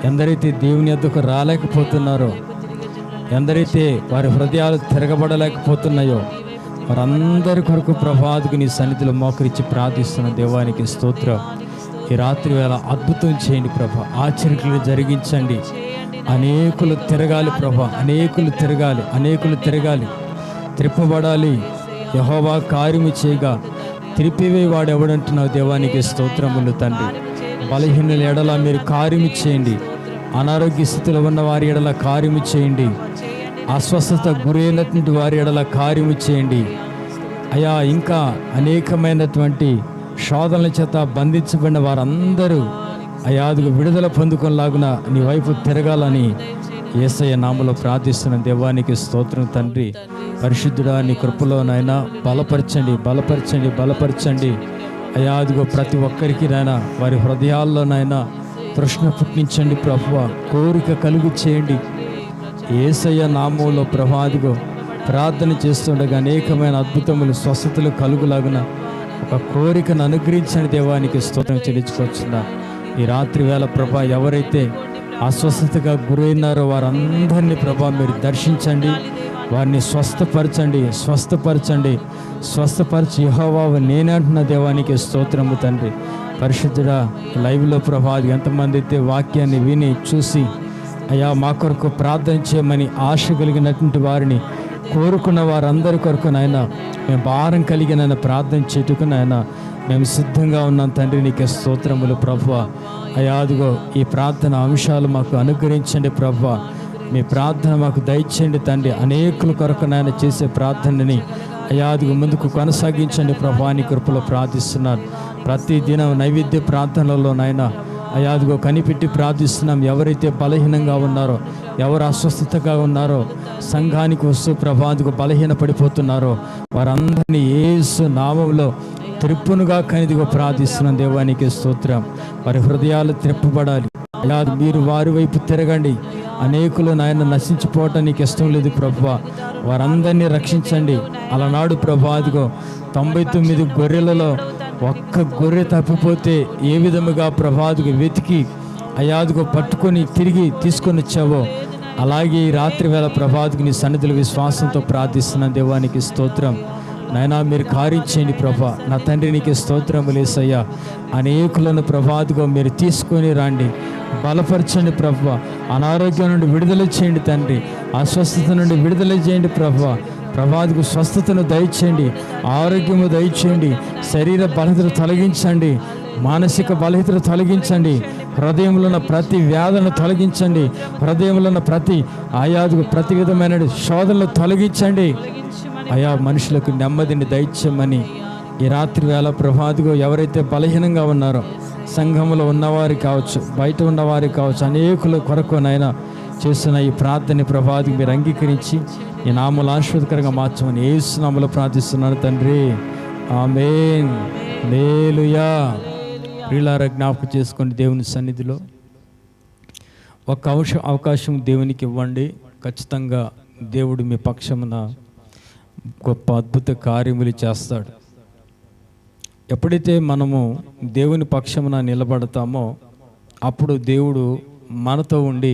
ఎందరైతే దేవుని యొద్దకు రాలేకపోతున్నారో, ఎందరైతే వారి హృదయాలు తిరగబడలేకపోతున్నాయో వారందరి కొరకు ప్రభాదికు నీ సన్నిధిలో మోకరించి ప్రార్థిస్తున్న దేవానికి స్తోత్రం. ఈ రాత్రి వేళ అద్భుతం చేయండి ప్రభా, ఆశ్చర్యలు జరిగించండి. అనేకులు తిరగాలి ప్రభా, అనేకులు తిరగాలి, త్రిప్పబడాలి. యెహోవా కార్యము చేయగా త్రిప్పివేవాడు ఎవడంటున్నావు. దేవానికి స్తోత్రములు తండ్రి. బలహీనుల ఎడల మీరు కార్యము చేయండి. అనారోగ్య స్థితిలో ఉన్న వారి ఎడల కార్యము చేయండి. అస్వస్థత గురైనటువంటి వారి ఎడల కార్యము చేయండి. అయా, ఇంకా అనేకమైనటువంటి శోధనల చేత బంధించబడిన వారందరూ అయాదుగు విడుదల పొందుకునేలాగున నీ వైపు తిరగాలని యేసయ్య నామములో ప్రార్థిస్తున్న దేవానికి స్తోత్రం తండ్రి. పరిశుద్ధుడా, నీ కృపలోనైనా బలపరచండి. అయాదుగో ప్రతి ఒక్కరికి నాయనా వారి హృదయాల్లోనైనా తృష్ణ పుట్టించండి ప్రభువా, కోరిక కలుగు చేయండి. యేసయ్య నామములో ప్రభాదిగో ప్రార్థన చేస్తుండగా అనేకమైన అద్భుతములు స్వస్థతలు కలుగులాగున ఒక కోరికను అనుగ్రహించని దేవానికి స్తోత్రం చెల్లించుకొచ్చున్నా. ఈ రాత్రి వేళ ప్రభా ఎవరైతే అస్వస్థతగా గురైనారో వారందరినీ ప్రభా మీరు దర్శించండి, వారిని స్వస్థపరచండి, స్వస్థపరిచి యెహోవా నేనే అంటున్న దేవానికి స్తోత్రము తండ్రి. పరిశుద్ధుడా, లైవ్లో ప్రభా ఎంతమంది అయితే వాక్యాన్ని విని చూసి అయ్యా మా కొరకు ప్రార్థన చేయమని ఆశ కలిగినటువంటి వారిని కోరుకున్న వారందరి కొరకు నాయన మేము భారం కలిగి నాయన ప్రార్థన చేటుకు నాయన మేము సిద్ధంగా ఉన్నాం తండ్రి. నీకే స్తోత్రములు ప్రభువా. అయ్యా అదిగో ఈ ప్రార్థన అంశాలు మాకు అనుగ్రహించండి ప్రభువా. మీ ప్రార్థన మాకు దయచేయండి తండ్రి. అనేకుల కొరకు నాయన చేసే ప్రార్థనని అయ్యా అదిగో ముందుకు కొనసాగించండి ప్రభువా. నీ కృపలో ప్రార్థిస్తున్నాను. ప్రతి దినం నైవేద్య ప్రార్థనలలో నాయన అయ్యా అదిగో కనిపెట్టి ప్రార్థిస్తున్నాం. ఎవరైతే బలహీనంగా ఉన్నారో, ఎవరు అస్వస్థతగా ఉన్నారో, సంఘానికి వస్తూ ప్రభా అదిగో బలహీన పడిపోతున్నారో వారందరినీ యేసు నామములో త్రిప్పునుగా కనిదిగో ప్రార్థిస్తున్నాం. దేవానికి స్తోత్రం. వారి హృదయాలు త్రిప్పబడాలి అయ్యా. మీరు వారి వైపు తిరగండి. అనేకులు నాయన నశించిపోవటం నీకు ఇష్టం లేదు ప్రభువా. వారందరినీ రక్షించండి. అలనాడు ప్రభా అదిగో 99 గొర్రెలలో ఒక్క గొర్రె తప్పిపోతే ఏ విధముగా ప్రభాదుకు వెతికి అయాదుకు పట్టుకొని తిరిగి తీసుకొని వచ్చావో అలాగే ఈ రాత్రి వేళ ప్రభాదుకు నీ సన్నిధిలో విశ్వాసంతో ప్రార్థిస్తున్న దేవానికి స్తోత్రం. నాయనా మీరు కార్యించేయండి ప్రభా. నా తండ్రి నీకు స్తోత్రములు యేసయ్యా. అనేకులను ప్రభాదుగా మీరు తీసుకొని రండి, బలపరచండి ప్రభా. అనారోగ్యం నుండి విడుదల చేయండి తండ్రి. అస్వస్థత నుండి విడుదల చేయండి ప్రభా. ప్రభాదుకు స్వస్థతను దయచేయండి, ఆరోగ్యము దయచేయండి, శరీర బలహీనత తొలగించండి, మానసిక బలహీనత తొలగించండి, హృదయంలో ఉన్న ప్రతి వ్యాధులను తొలగించండి, హృదయంలో ఉన్న ప్రతి విధమైన శోధనలు తొలగించండి. అయా మనుషులకు నెమ్మదిని దయచేయమని ఈ రాత్రి వేళ ప్రభాదుగా ఎవరైతే బలహీనంగా ఉన్నారో, సంఘంలో ఉన్నవారు కావచ్చు, బయట ఉన్నవారు కావచ్చు, అనేకుల కొరకు నాయనా చేస్తున్న ఈ ప్రార్థన ప్రభాదికి మీరు అంగీకరించి ఈ నామములు ఆశీర్వాదకరంగా మార్చమని యేసు నామములో ప్రార్థిస్తున్నాను తండ్రి. ఆమేన్. హల్లెలూయా. ప్రియులారా, జ్ఞాపకం చేసుకోండి దేవుని సన్నిధిలో ఒక అవకాశం దేవునికి ఇవ్వండి. ఖచ్చితంగా దేవుడు మీ పక్షమున గొప్ప అద్భుత కార్యములు చేస్తాడు. ఎప్పుడైతే మనము దేవుని పక్షమున నిలబడతామో అప్పుడు దేవుడు మనతో ఉండి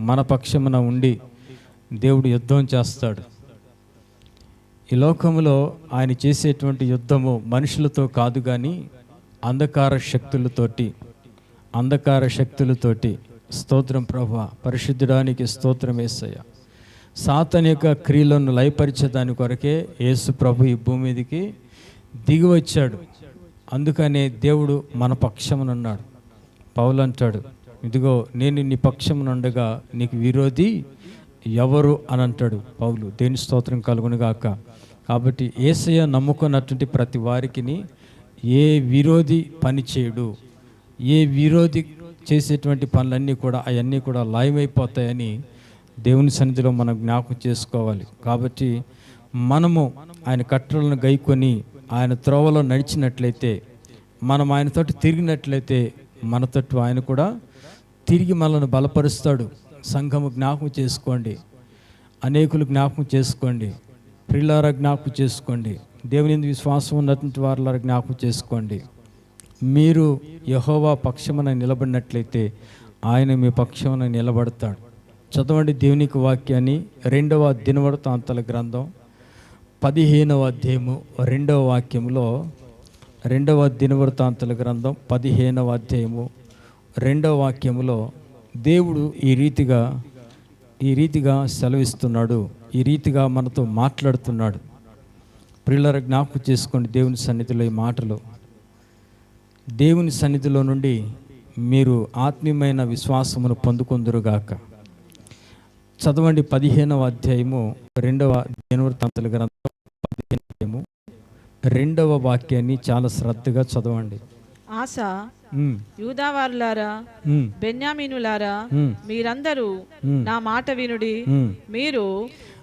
మన పక్షమున ఉండి దేవుడు యుద్ధం చేస్తాడు. ఈ లోకంలో ఆయన చేసేటువంటి యుద్ధము మనుషులతో కాదు కానీ అంధకార శక్తులతోటి. స్తోత్రం ప్రభా. పరిశుద్ధుడానికి స్తోత్రం యేసయ్య. సాతాను యొక్క క్రియలను లయపరిచేదాని కొరకే యేసు ప్రభు ఈ భూమి మీదకి దిగి వచ్చాడు. అందుకనే దేవుడు మన పక్షమున ఉన్నాడు. పౌలు అంటాడు, ఇదిగో నేను నీ పక్షమునుండగా నీకు విరోధి ఎవరు అని అంటాడు పౌలు. దేని స్తోత్రం కలుగునుగాక. కాబట్టి యేసయ్య నమ్ముకున్నటువంటి ప్రతి వారికి ఏ విరోధి పని చేయడు. ఏ విరోధి చేసేటువంటి పనులన్నీ కూడా అవన్నీ కూడా లయమైపోతాయని దేవుని సన్నిధిలో మనం జ్ఞాపకం చేసుకోవాలి. కాబట్టి మనము ఆయన కట్టడలను గైకొని ఆయన త్రోవలో నడిచినట్లయితే, మనం ఆయనతోటి తిరిగినట్లయితే మన తట్టు ఆయన కూడా తిరిగి మనల్ని బలపరుస్తాడు. సంఘము జ్ఞాపకం చేసుకోండి, అనేకులు జ్ఞాపకం చేసుకోండి, ప్రియులారా జ్ఞాపకం చేసుకోండి, దేవుని యందు విశ్వాసం ఉన్నటువంటి వారులారా జ్ఞాపకం చేసుకోండి. మీరు యెహోవా పక్షమున నిలబడినట్లయితే ఆయన మీ పక్షమున నిలబడతాడు. చదవండి దేవునికి వాక్యాన్ని. 2వ దినవృత్తాంతాల గ్రంథం 15వ అధ్యాయము 2వ వాక్యంలో, 2వ దినవృత్తాంతాల గ్రంథం 15వ అధ్యాయము 2వ వాక్యములో దేవుడు ఈ రీతిగా సెలవిస్తున్నాడు, ఈ రీతిగా మనతో మాట్లాడుతున్నాడు. ప్రియులారా జ్ఞాపకం చేసుకోండి దేవుని సన్నిధిలో ఈ మాటలు. దేవుని సన్నిధిలో నుండి మీరు ఆత్మీయమైన విశ్వాసమును పొందుకొందురుగాక. చదవండి 15వ అధ్యాయము 2వ దినవృత్తాంతాల గ్రంథం 15వ అధ్యాయము 2వ వాక్యాన్ని చాలా శ్రద్ధగా చదవండి. ఆస, యూదావారులారా, బెన్యామీనులారా, మీరందరూ నా మాట వినుడి. మీరు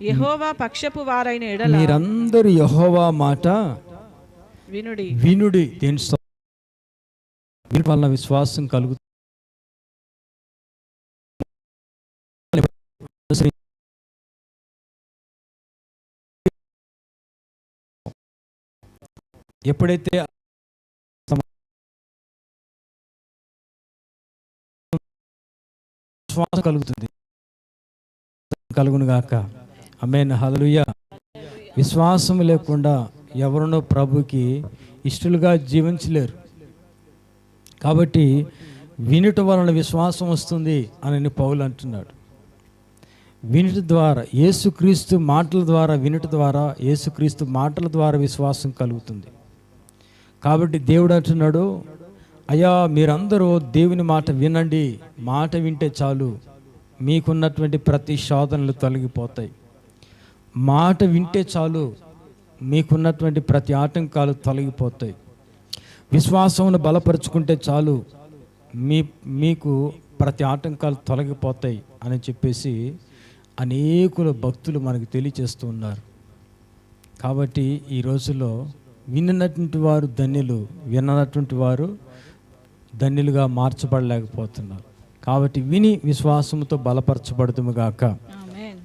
యెహోవా పక్షపు వారైన ఎడల మీరందరూ యెహోవా మాట వినుడి. దేని వలన విశ్వాసం కలుగుతుంది. ఎప్పుడైతే విశ్వాసం కలుగుతుంది, కలుగును గాక. ఆమేన్, హల్లెలూయా. విశ్వాసం లేకుండా ఎవరునో ప్రభుకి ఇష్టలుగా జీవించలేరు. కాబట్టి వినుట వలన విశ్వాసం వస్తుంది అని పౌలు అంటున్నాడు. వినుట ద్వారా, యేసుక్రీస్తు మాటల ద్వారా, వినుట ద్వారా, యేసుక్రీస్తు మాటల ద్వారా విశ్వాసం కలుగుతుంది. కాబట్టి దేవుడు అంటున్నాడు, అయ్యా మీరందరూ దేవుని మాట వినండి, మాట వింటే చాలు, మీకున్నటువంటి ప్రతి శోధనలు తొలగిపోతాయి. మాట వింటే చాలు, మీకున్నటువంటి ప్రతి ఆటంకాలు తొలగిపోతాయి. విశ్వాసమును బలపరుచుకుంటే చాలు, మీకు ప్రతి ఆటంకాలు తొలగిపోతాయి అని చెప్పేసి అనేకుల భక్తులు మనకు తెలియచేస్తూ ఉన్నారు. కాబట్టి ఈ రోజుల్లో విన్నటువంటి వారు ధన్యులు, విన్నటువంటి వారు ధన్యులుగా మార్చబడలేకపోతున్నారు. కాబట్టి విని విశ్వాసంతో బలపరచబడుదుము గాక.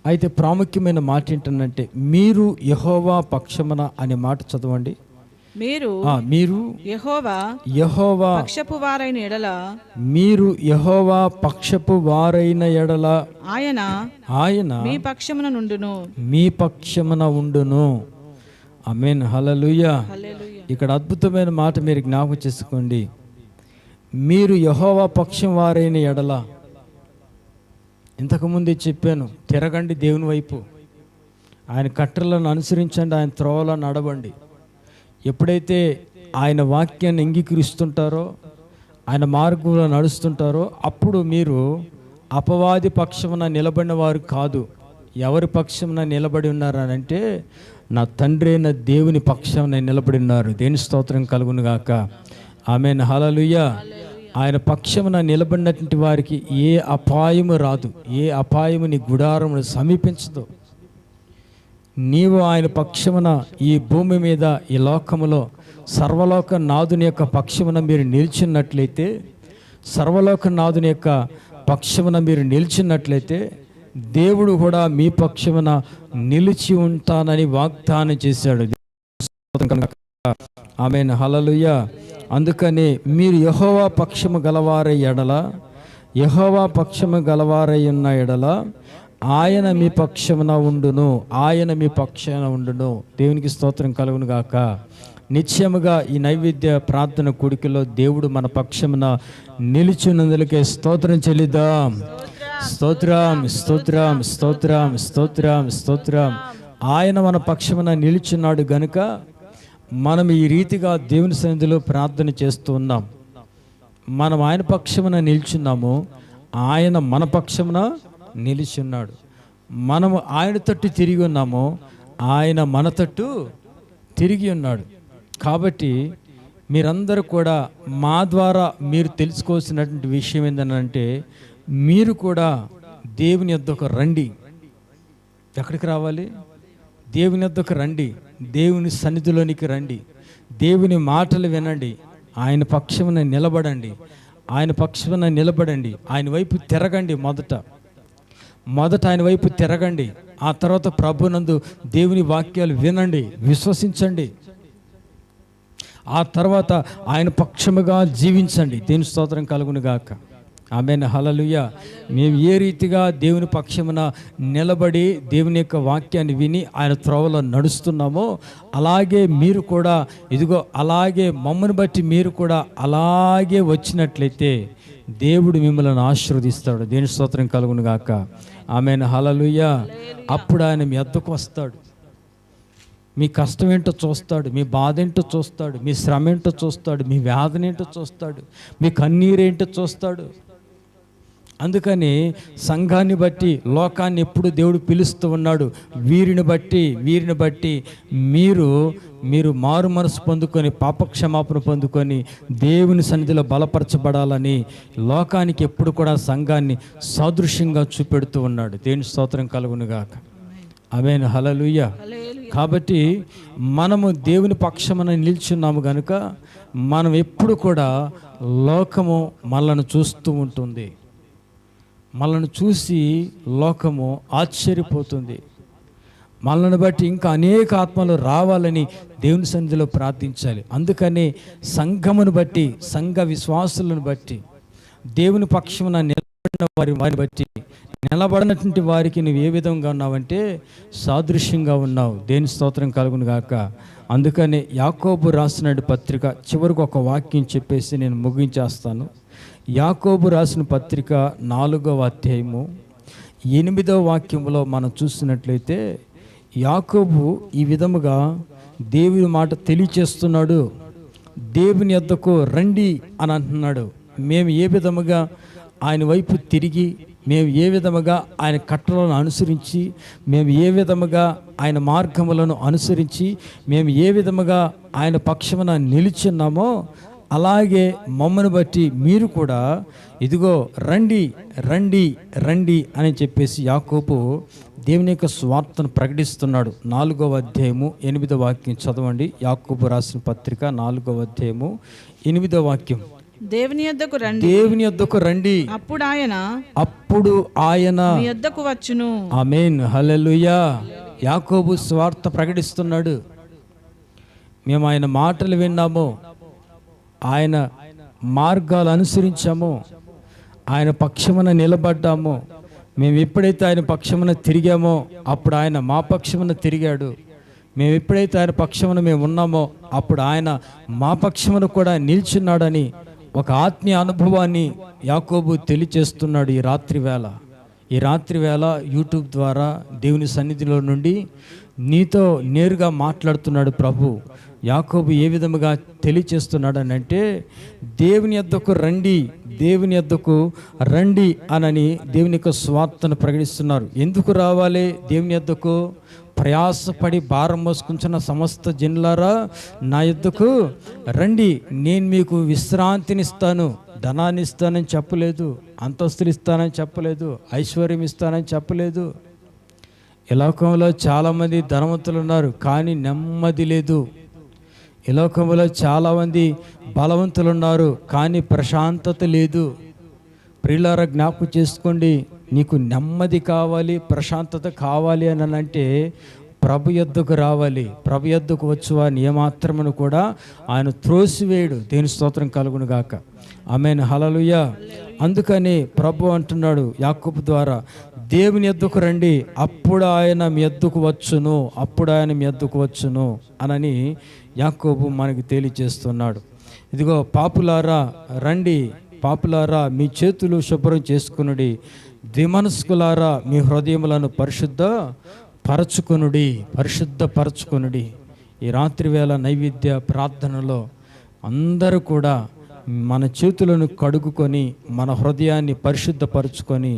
అయితే ప్రాముఖ్యమైన మాట ఏంటంటే, మీరు యెహోవా పక్షమున అనే మాట చదవండి. మీరు యెహోవా పక్షపు వారైన ఎడల, మీరు యెహోవా పక్షపు వారైన ఎడల ఆయన మీ పక్షమున నుండును, మీ పక్షమున ఉండును. ఆమేన్, హల్లెలూయా. ఇక్కడ అద్భుతమైన మాట మీరు జ్ఞాపకం చేసుకోండి. మీరు యెహోవా పక్షం వారైన ఎడల, ఇంతకుముందే చెప్పాను, తిరగండి దేవుని వైపు, ఆయన కట్టలను అనుసరించండి, ఆయన త్రోవలో నడవండి. ఎప్పుడైతే ఆయన వాక్యాన్ని అంగీకరిస్తుంటారో, ఆయన మార్గంలో నడుస్తుంటారో, అప్పుడు మీరు అపవాది పక్షమున నిలబడిన వారు కాదు. ఎవరి పక్షమున నిలబడి ఉన్నారనంటే, నా తండ్రి అయిన దేవుని పక్షమున నిలబడి ఉన్నారు. దేని స్తోత్రం కలుగును గాక. ఆమేన్, హల్లెలూయా. ఆయన పక్షమున నిలబడినటువంటి వారికి ఏ అపాయము రాదు, ఏ అపాయము నీ గుడారమును సమీపించదు. నీవు ఆయన పక్షమున ఈ భూమి మీద, ఈ లోకములో సర్వలోక నాథుని యొక్క పక్షమున మీరు నిలిచినట్లయితే, సర్వలోక నాథుని యొక్క పక్షమున మీరు నిలిచినట్లయితే, దేవుడు కూడా మీ పక్షమున నిలిచి ఉంటానని వాగ్దానం చేశాడు. ఆమేన్, హల్లెలూయా. అందుకని మీరు యెహోవా పక్షము గలవారై ఎడల, యెహోవా పక్షము గలవారై ఉన్న ఎడల ఆయన మీ పక్షమున ఉండును, ఆయన మీ పక్షాన ఉండును. దేవునికి స్తోత్రం కలుగును గాక. నిశ్చయముగా ఈ నైవేద్య ప్రార్థన కూడికలో దేవుడు మన పక్షమున నిలిచినందులకే స్తోత్రం చెల్లిద్దాం. స్తోత్రం, స్తోత్రం, స్తోత్రం, స్తోత్రం, స్తోత్రం. ఆయన మన పక్షమున నిలిచున్నాడు గనుక మనం ఈ రీతిగా దేవుని సన్నిధిలో ప్రార్థన చేస్తూ ఉన్నాం. మనం ఆయన పక్షమున నిల్చున్నాము, ఆయన మన పక్షమున నిలిచి ఉన్నాడు. మనము ఆయన తట్టు తిరిగి ఉన్నాము, ఆయన మన తట్టు తిరిగి ఉన్నాడు. కాబట్టి మీరందరూ కూడా మా ద్వారా మీరు తెలుసుకోవాల్సినటువంటి విషయం ఏంటంటే, మీరు కూడా దేవుని యొద్దకు రండి. ఎక్కడికి రావాలి? దేవుని యొద్దకు రండి, దేవుని సన్నిధిలోనికి రండి, దేవుని మాటలు వినండి, ఆయన పక్షమున నిలబడండి, ఆయన పక్షమున నిలబడండి, ఆయన వైపు తిరగండి. మొదట ఆయన వైపు తిరగండి. ఆ తర్వాత ప్రభునందు దేవుని వాక్యాలు వినండి, విశ్వసించండి. ఆ తర్వాత ఆయన పక్షముగా జీవించండి. దేవుని స్తోత్రం కలుగును గాక. ఆమేన్, హల్లెలూయా. మేము ఏ రీతిగా దేవుని పక్షమున నిలబడి దేవుని యొక్క వాక్యాన్ని విని ఆయన త్రోవలో నడుస్తున్నామో, అలాగే మీరు కూడా ఇదిగో అలాగే మమ్మల్ని బట్టి మీరు కూడా అలాగే వచ్చినట్లయితే దేవుడు మిమ్మల్ని ఆశీర్వదిస్తాడు. దేవుని స్తోత్రం కలుగును గాక. ఆమేన్, హల్లెలూయా. అప్పుడు ఆయన మీ వద్దకు వస్తాడు. మీ కష్టం ఏంటో చూస్తాడు, మీ బాధ ఏంటో చూస్తాడు, మీ శ్రమ ఏంటో చూస్తాడు, మీ వేదన ఏంటో చూస్తాడు, మీ కన్నీరేంటో చూస్తాడు. అందుకని సంఘాన్ని బట్టి, లోకాన్ని ఎప్పుడు దేవుడు పిలుస్తూ ఉన్నాడు. వీరిని బట్టి మీరు మారు మనసు పొందుకొని, పాపక్షమాపణ పొందుకొని దేవుని సన్నిధిలో బలపరచబడాలని లోకానికి ఎప్పుడు కూడా సంఘాన్ని సాదృశ్యంగా చూపెడుతూ ఉన్నాడు. దేవుని స్తోత్రం కలుగును గాక. ఆమేన్, హల్లెలూయా. కాబట్టి మనము దేవుని పక్షమున నిల్చున్నాము కనుక మనం ఎప్పుడు కూడా లోకము మనల్ని చూస్తూ ఉంటుంది. మనల్ని చూసి లోకము ఆశ్చర్యపోతుంది. మనల్ని బట్టి ఇంకా అనేక ఆత్మలు రావాలని దేవుని సన్నిధిలో ప్రార్థించాలి. అందుకని సంఘమును బట్టి, సంఘ విశ్వాసులను బట్టి, దేవుని పక్షమున నిలబడిన వారిని బట్టి, నిలబడినటువంటి వారికి నువ్వు ఏ విధంగా ఉన్నావంటే సాదృశ్యంగా ఉన్నావు. దేని స్తోత్రం కలుగును గాక. అందుకని యాకోబు రాసిన పత్రిక చివరికి ఒక వాక్యం చెప్పేసి నేను ముగించేస్తాను. యాకోబు రాసిన పత్రిక 4వ అధ్యాయము 8వ వాక్యంలో మనం చూసినట్లయితే యాకోబు ఈ విధముగా దేవుని మాట తెలియచేస్తున్నాడు. దేవుని యొద్దకు రండి అని అంటున్నాడు. మేము ఏ విధముగా ఆయన వైపు తిరిగి, మేము ఏ విధముగా ఆయన కట్టలను అనుసరించి, మేము ఏ విధముగా ఆయన మార్గములను అనుసరించి, మేము ఏ విధముగా ఆయన పక్షమున నిలిచున్నామో అలాగే మమ్మను బట్టి మీరు కూడా ఇదిగో రండి రండి రండి అని చెప్పేసి యాకోబు దేవుని యొక్క స్వార్థను ప్రకటిస్తున్నాడు. 4వ అధ్యాయము 8వ వాక్యం చదవండి. యాకోబు రాసిన పత్రిక 4వ అధ్యాయము 8వ వాక్యం. దేవుని యొద్దకు రండి, దేవుని యొద్దకు రండి, అప్పుడు ఆయన మీ యొద్దకు వచ్చును. ఆమేన్, హల్లెలూయా. యాకోబు స్వార్థ ప్రకటిస్తున్నాడు. మేము ఆయన మాటలు విన్నాము, ఆయన మార్గాలు అనుసరించాము, ఆయన పక్షమున నిలబడ్డాము. మేము ఎప్పుడైతే ఆయన పక్షమున తిరిగామో అప్పుడు ఆయన మా పక్షమున తిరిగాడు. మేము ఎప్పుడైతే ఆయన పక్షమున మేము ఉన్నామో అప్పుడు ఆయన మా పక్షమున కూడా నిల్చున్నాడని ఒక ఆత్మీయ అనుభవాన్ని యాకోబు తెలియచేస్తున్నాడు. ఈ రాత్రి వేళ యూట్యూబ్ ద్వారా దేవుని సన్నిధిలో నుండి నీతో నేరుగా మాట్లాడుతున్నాడు ప్రభు. యాకోబు ఏ విధముగా తెలియచేస్తున్నాడు అని అంటే, దేవుని యొద్దకు రండి, దేవుని యొద్దకు రండి అనని దేవుని యొక్క స్వార్థను ప్రకటిస్తున్నారు. ఎందుకు రావాలి దేవుని యొద్దకు? ప్రయాసపడి భారం మోసుకుంటున్న సమస్త జనులారా నా యొద్దకు రండి, నేను మీకు విశ్రాంతిని ఇస్తాను. ధనాన్ని ఇస్తానని చెప్పలేదు, అంతస్తులు ఇస్తానని చెప్పలేదు, ఐశ్వర్యం ఇస్తానని చెప్పలేదు. ఈ లోకంలో చాలామంది ధనవంతులు ఉన్నారు కానీ నెమ్మది లేదు. ఈ లోకంలో చాలామంది బలవంతులు ఉన్నారు కానీ ప్రశాంతత లేదు. ప్రియులారా, జ్ఞాపకం చేసుకోండి, నీకు నెమ్మది కావాలి, ప్రశాంతత కావాలి అని అంటే ప్రభు యొద్దకు రావాలి. ప్రభు యొద్దకు వచ్చువాని ఏమాత్రమును కూడా ఆయన త్రోసివేయడు. దేని స్తోత్రం కలుగును గాక. ఆమేన్, హల్లెలూయా. అందుకని ప్రభు అంటున్నాడు యాకోబు ద్వారా, దేవుని యొద్దకు రండి, అప్పుడు ఆయన మీ యొద్దకు వచ్చును, అప్పుడు ఆయన మీ యొద్దకు వచ్చును అనని యాకోబు మనకి తెలియజేస్తున్నాడు. ఇదిగో పాపులారా రండి, పాపులారా మీ చేతులు శుభ్రం చేసుకునుడి, ద్విమనస్కులారా మీ హృదయములను పరిశుద్ధపరచుకొనుడి. ఈ రాత్రి వేళ నైవేద్య ప్రార్థనలో అందరూ కూడా మన చేతులను కడుగుకొని మన హృదయాన్ని పరిశుద్ధపరచుకొని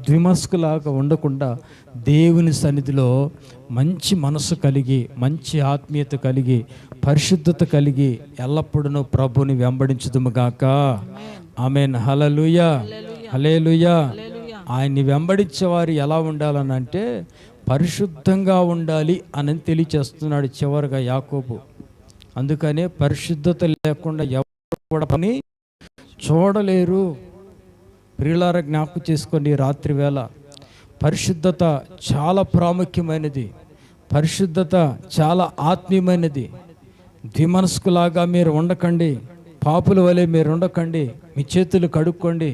ద్విమనస్కులాగా ఉండకుండా దేవుని సన్నిధిలో మంచి మనసు కలిగి, మంచి ఆత్మీయత కలిగి, పరిశుద్ధత కలిగి ఎల్లప్పుడూ ప్రభుని వెంబడించుదుముగాక. ఆమేన్, హల్లెలూయా, హల్లెలూయా. ఆయన్ని వెంబడించేవారు ఎలా ఉండాలని అంటే పరిశుద్ధంగా ఉండాలి అని తెలియచేస్తున్నాడు చివరిగా యాకోబు. అందుకనే పరిశుద్ధత లేకుండా ఎవరు కూడా పని చూడలేరు. ప్రియులారా, జ్ఞాపకం చేసుకోండి, రాత్రి వేళ పరిశుద్ధత చాలా ప్రాముఖ్యమైనది, పరిశుద్ధత చాలా ఆత్మీయమైనది. ద్విమనస్కులాగా మీరు ఉండకండి, పాపుల వలె మీరు ఉండకండి. మీ చేతులు కడుక్కోండి.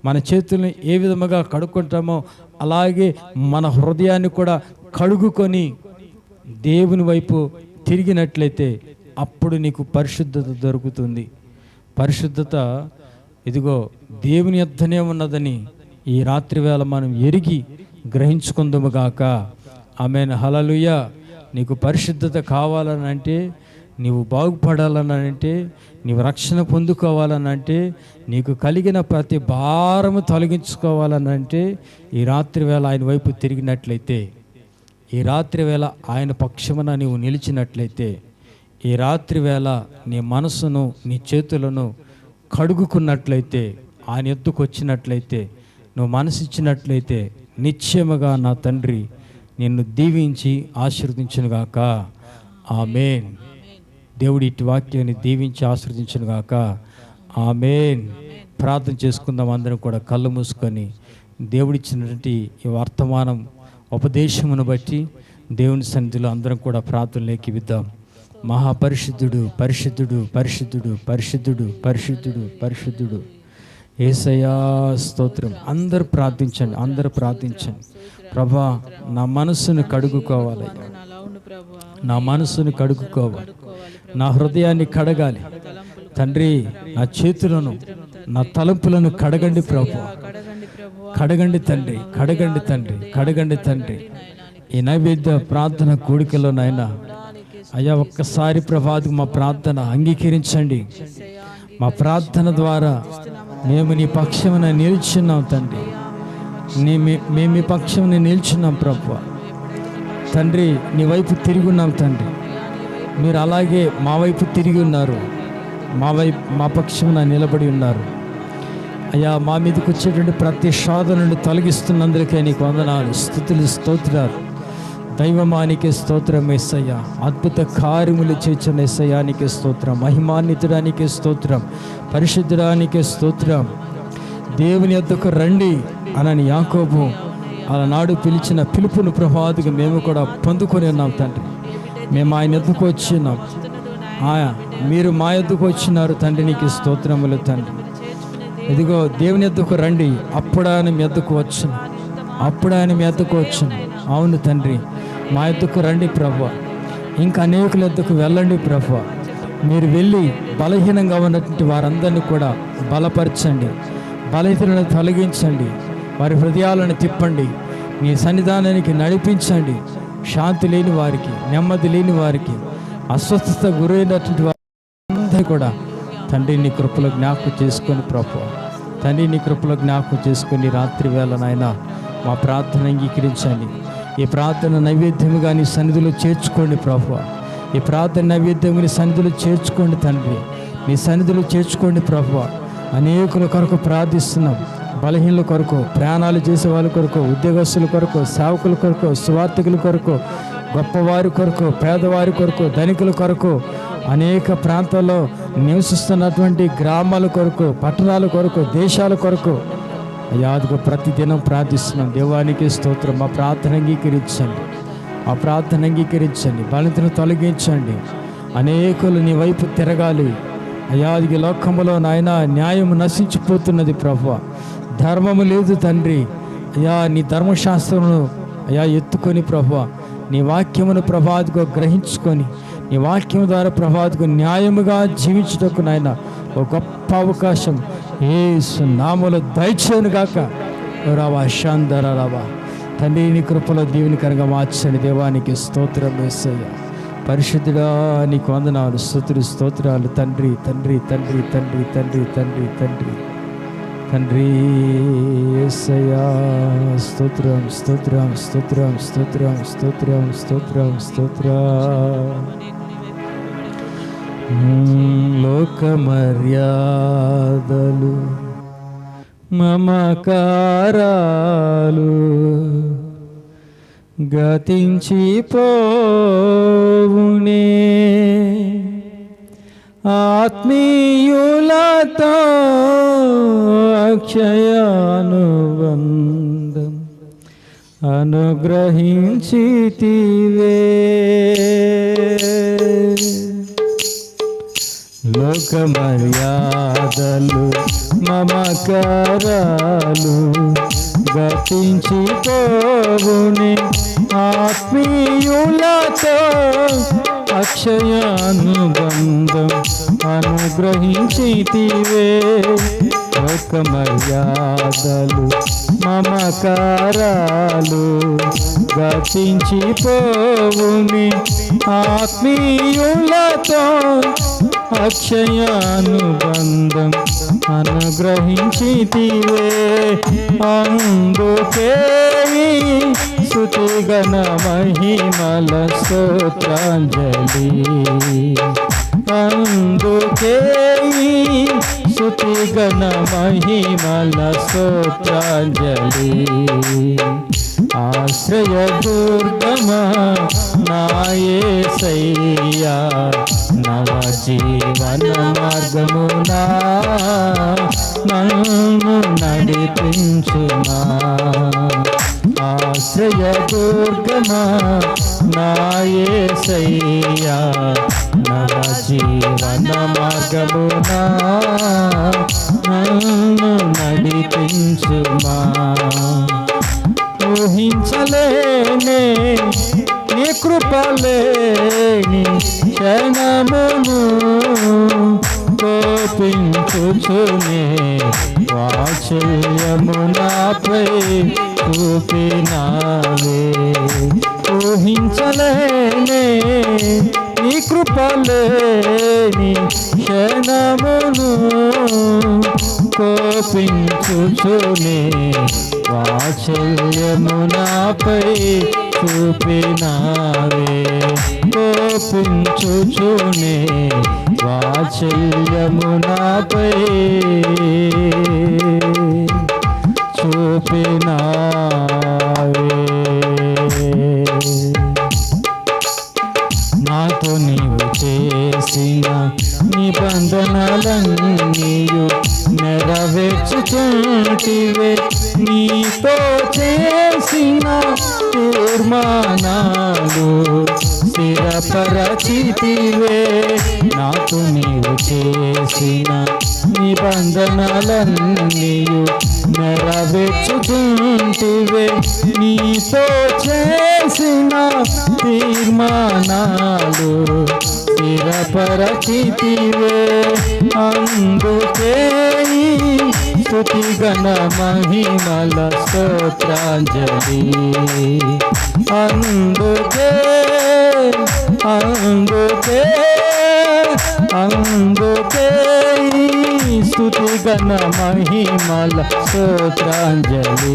మన చేతులను ఏ విధముగా కడుక్కుంటామో అలాగే మన హృదయాన్ని కూడా కడుగుకొని దేవుని వైపు తిరిగినట్లయితే అప్పుడు నీకు పరిశుద్ధత దొరుకుతుంది. పరిశుద్ధత ఇదిగో దేవుని యొద్దనే ఉన్నదని ఈ రాత్రి వేళ మనం ఎరిగి గ్రహించుకుందుముగాక. ఆమేన్, హల్లెలూయా. నీకు పరిశుద్ధత కావాలని అంటే, నీవు బాగుపడాలని అంటే, నీవు రక్షణ పొందుకోవాలని అంటే, నీకు కలిగిన ప్రతి భారము తొలగించుకోవాలని అంటే ఈ రాత్రి వేళ ఆయన వైపు తిరిగినట్లయితే, ఈ రాత్రి వేళ ఆయన పక్షమున నీవు నిలిచినట్లయితే, ఈ రాత్రి వేళ నీ మనసును నీ చేతులను కడుగుకున్నట్లయితే, ఆయన ఎద్దుకు వచ్చినట్లయితే, నువ్వు మనసు ఇచ్చినట్లయితే నిశ్చయముగా నా తండ్రి నిన్ను దీవించి ఆశీర్వదించునుగాక. ఆమేన్. దేవుడి ఇటు వాక్యాన్ని దీవించి ఆశీర్వదించునుగాక. ఆమేన్. ప్రార్థన చేసుకుందాం. అందరం కూడా కళ్ళు మూసుకొని దేవుడిచ్చినటువంటి ఈ వర్తమానం ఉపదేశమును బట్టి దేవుని సన్నిధిలో అందరం కూడా ప్రార్థనలోకి విద్దాం. మహాపరిశుద్ధుడు, పరిశుద్ధుడు, పరిశుద్ధుడు, పరిశుద్ధుడు, పరిశుద్ధుడు, పరిశుద్ధుడు యేసయ్యా స్తోత్రం. అందరూ ప్రార్థించండి, అందరూ ప్రార్థించండి. ప్రభా, నా మనసును కడుగుకోవాలి, నా మనసును కడుగుకోవాలి, నా హృదయాన్ని కడగాలి తండ్రి. నా చేతులను, నా తలంపులను కడగండి ప్రభు, కడగండి తండ్రి, కడగండి తండ్రి, కడగండి తండ్రి. ఈ నైవేద్య ప్రార్థన కూడికలో నాయనా అయ్యా ఒక్కసారి ప్రభాది మా ప్రార్థన అంగీకరించండి. మా ప్రార్థన ద్వారా మేము నీ పక్షమున నిల్చున్నాం తండ్రి, మేము మీ పక్షమున నిల్చున్నాం ప్రభు. తండ్రి, నీ వైపు తిరిగి ఉన్నాం తండ్రి, మీరు అలాగే మా వైపు తిరిగి ఉన్నారు, మా పక్షమున నిలబడి ఉన్నారు. అయ్యా, మా మీదకి వచ్చేటువంటి ప్రతి శోధనను తొలగిస్తున్నందుకే నీకు వందనాలు, స్తుతులు, స్తోత్రాలు. దైవమానికి స్తోత్రం యేసయ్యా, అద్భుత కార్యములు చేసిన యేసయ్యానికి స్తోత్రం, మహిమాన్వితుడానికి స్తోత్రం, పరిశుద్ధుడానికి స్తోత్రం. దేవుని యొద్దకు రండి అనని యాకోబు అలనాడు పిలిచిన పిలుపును ప్రభావిగా మేము కూడా పొందుకొని ఉన్నాం తండ్రి. మేము ఆయన యొద్దకు వచ్చినాం, మీరు మా యొద్దకు వచ్చినారు తండ్రి, నీకు స్తోత్రములు తండ్రి. ఇదిగో దేవుని యొద్దకు రండి, అప్పుడు ఆయన మీ యొద్దకు వచ్చును, అప్పుడు ఆయన మీ యొద్దకు వచ్చును. అవును తండ్రి, మా యొద్దకు రండి ప్రభువా, ఇంకా అనేకుల యొద్దకు వెళ్ళండి ప్రభువా. మీరు వెళ్ళి బలహీనంగా ఉన్నటువంటి వారందరినీ కూడా బలపరచండి, బలహీనతలను తొలగించండి, వారి హృదయాలను తిప్పండి, మీ సన్నిధానానికి నడిపించండి. శాంతి లేని వారికి, నెమ్మది లేని వారికి, అస్వస్థత గురైనటువంటి వారందరూ కూడా తండ్రి నీ కృపలో జ్ఞాపకం చేసుకొని ప్రభువా, తండ్రి నీ కృపలో జ్ఞాపకం చేసుకొని రాత్రి వేళ నాయన మా ప్రార్థన అంగీకరించండి. ఈ ప్రార్థన నైవేద్యముగా నీ సన్నిధిలో చేర్చుకోండి ప్రభువా, ఈ ప్రార్థన నైవేద్యం నీ సన్నిధిలో చేర్చుకోండి తండ్రి, నీ సన్నిధిలో చేర్చుకోండి ప్రభువా. అనేకుల కొరకు ప్రార్థిస్తున్నాం, బలహీనుల కొరకు, ప్రయాణాలు చేసే వాళ్ళ కొరకు, ఉద్యోగస్తుల కొరకు, సేవకుల కొరకు, సువార్థికుల కొరకు, గొప్పవారి కొరకు, పేదవారి కొరకు, ధనికుల కొరకు, అనేక ప్రాంతాల్లో నివసిస్తున్నటువంటి గ్రామాల కొరకు, పట్టణాల కొరకు, దేశాల కొరకు అయాదుగా ప్రతిదినం ప్రార్థిస్తున్నాం. దేవానికి స్తోత్రం. మా ప్రార్థన అంగీకరించండి, ఆ ప్రార్థన అంగీకరించండి, బలతను తొలగించండి. అనేకులు నీ వైపు తిరగాలి అయాది లోకములో నాయన న్యాయం నశించిపోతున్నది ప్రభువా, ధర్మము లేదు తండ్రి. అయ్యా, నీ ధర్మశాస్త్రమును అయ్యా ఎత్తుకొని ప్రభువా, నీ వాక్యమును ప్రభావిగా గ్రహించుకొని, నీ వాక్యం ద్వారా ప్రభావిగా న్యాయముగా జీవించుటకు నాయన ఒక గొప్ప అవకాశం యేసు నామములో దయచేయను గాక. రావా శాందర రావా తండ్రి, నీ కృపలో దీవెనకరంగా మార్చండి. దేవానికి స్తోత్రం యేసయ్యా, పరిశుద్ధుడా నీకు వందనాలు, స్తుతులు, స్తోత్రాలు తండ్రి, తండ్రి, తండ్రి, తండ్రి, తండ్రి, తండ్రి, తండ్రి, తండ్రి యేసయ్యా, స్తోత్రం, స్తోత్రం, స్తోత్రం, స్తోత్రం, స్తోత్రం, స్తోత్రం, స్తోత్రం. లోక మర్యాదలు, మమకారాలు గతించిపోవునే, ఆత్మీయులతో అక్షయానుబంధం అనుగ్రహించితివే. లోక మర్యాదలు, మమకారాలు గతించిపోవునే, ఆత్మీయులతో అక్షయానుబంధం అనుగ్రహించితివే. లోక మర్యాదలు, మమకారాలు గతించిపోవునే, ఆత్మీయులతో అక్షయానుబంధం అనుగ్రహించితివే. అందుకే స్తుతిగణ మహిమల స్తోత్రాంజలి, అందుకే స్తుతిగణ మహిమల స్తోత్రాంజలి. ఆశ్రయ దుర్గమ నా యేసయ్యా, నవ జీవన మార్గమునా నన్ను నడిపించుమా. ఆశ్రయ దుర్గమా నా యేసయ్యా, నవ జీవన మార్గమునా నన్ను నడిపించుమా. ఊహించలేనే నీ కృపలేని క్షణమును కోపించుచునే వాత్సల్యము నాపై చూపినావే. ఊహించలేనే నీ కృపలేని క్షణమును కోపించుచునే వాత్సల్యము నాపై చూపినావే. కోపించుచునే వాత్సల్యము నాపై చూపినావే. నాతో నీవు చేసిన నిబంధనలన్నీయు నెరవేర్చుచుంటివే. నీతో చేసిన తీర్మానాలు స్థిరపరచితివే. నాతో నీవు చేసిన నిబంధనలన్నీయు నెరవేర్చుచుంటివే. నీతో చేసిన తీర్మానాలు స్థిరపరచితివే. అందుకే స్తుతి గణ మహిమల స్తోత్రాంజలి. అందుకే అందుకే అందుకే స్తుతి గణ మహిమల స్తోత్రాంజలి.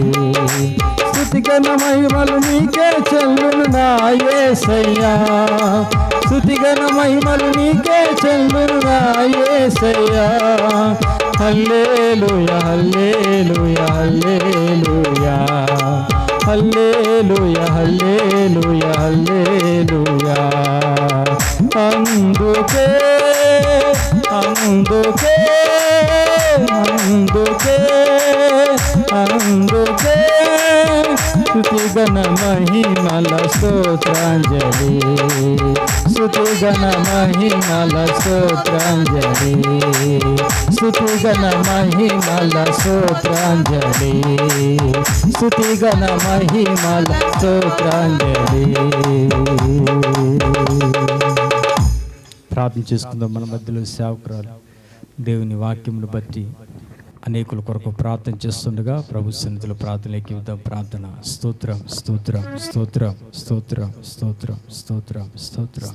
స్తుతి గణ మహిమలు నీకే చెల్లును నా యేసయ్యా. స్తుతి గణ మహిమలు నీకే చెల్లును నా యేసయ్యా. హల్లెలూయా హల్లెలూయా హల్లెలూయా హల్లెలూయా హల్లెలూయా హల్లెలూయా. అందుకే అందుకే అందుకే అందుకే స్తుతి గణ మహిమల స్తోత్రాంజలి. స్తుతి గణ మహిమల స్తోత్రాంజలి. స్తుతి గణ మహిమల స్తోత్రాంజలి. స్తుతి గణ మహిమల స్తోత్రాంజలి. ప్రార్థన చేసుకుందాం. మన మధ్యలో సేవకురాలు దేవుని వాక్యమును బట్టి అనేకుల కొరకు ప్రార్థన చేస్తుండగా ప్రభు సన్నిధిలో ప్రార్థనలోకి ఇద్దాం. ప్రార్థన. స్తోత్రం స్తోత్రం స్తోత్రం స్తోత్రం స్తోత్రం స్తోత్రం స్తోత్రం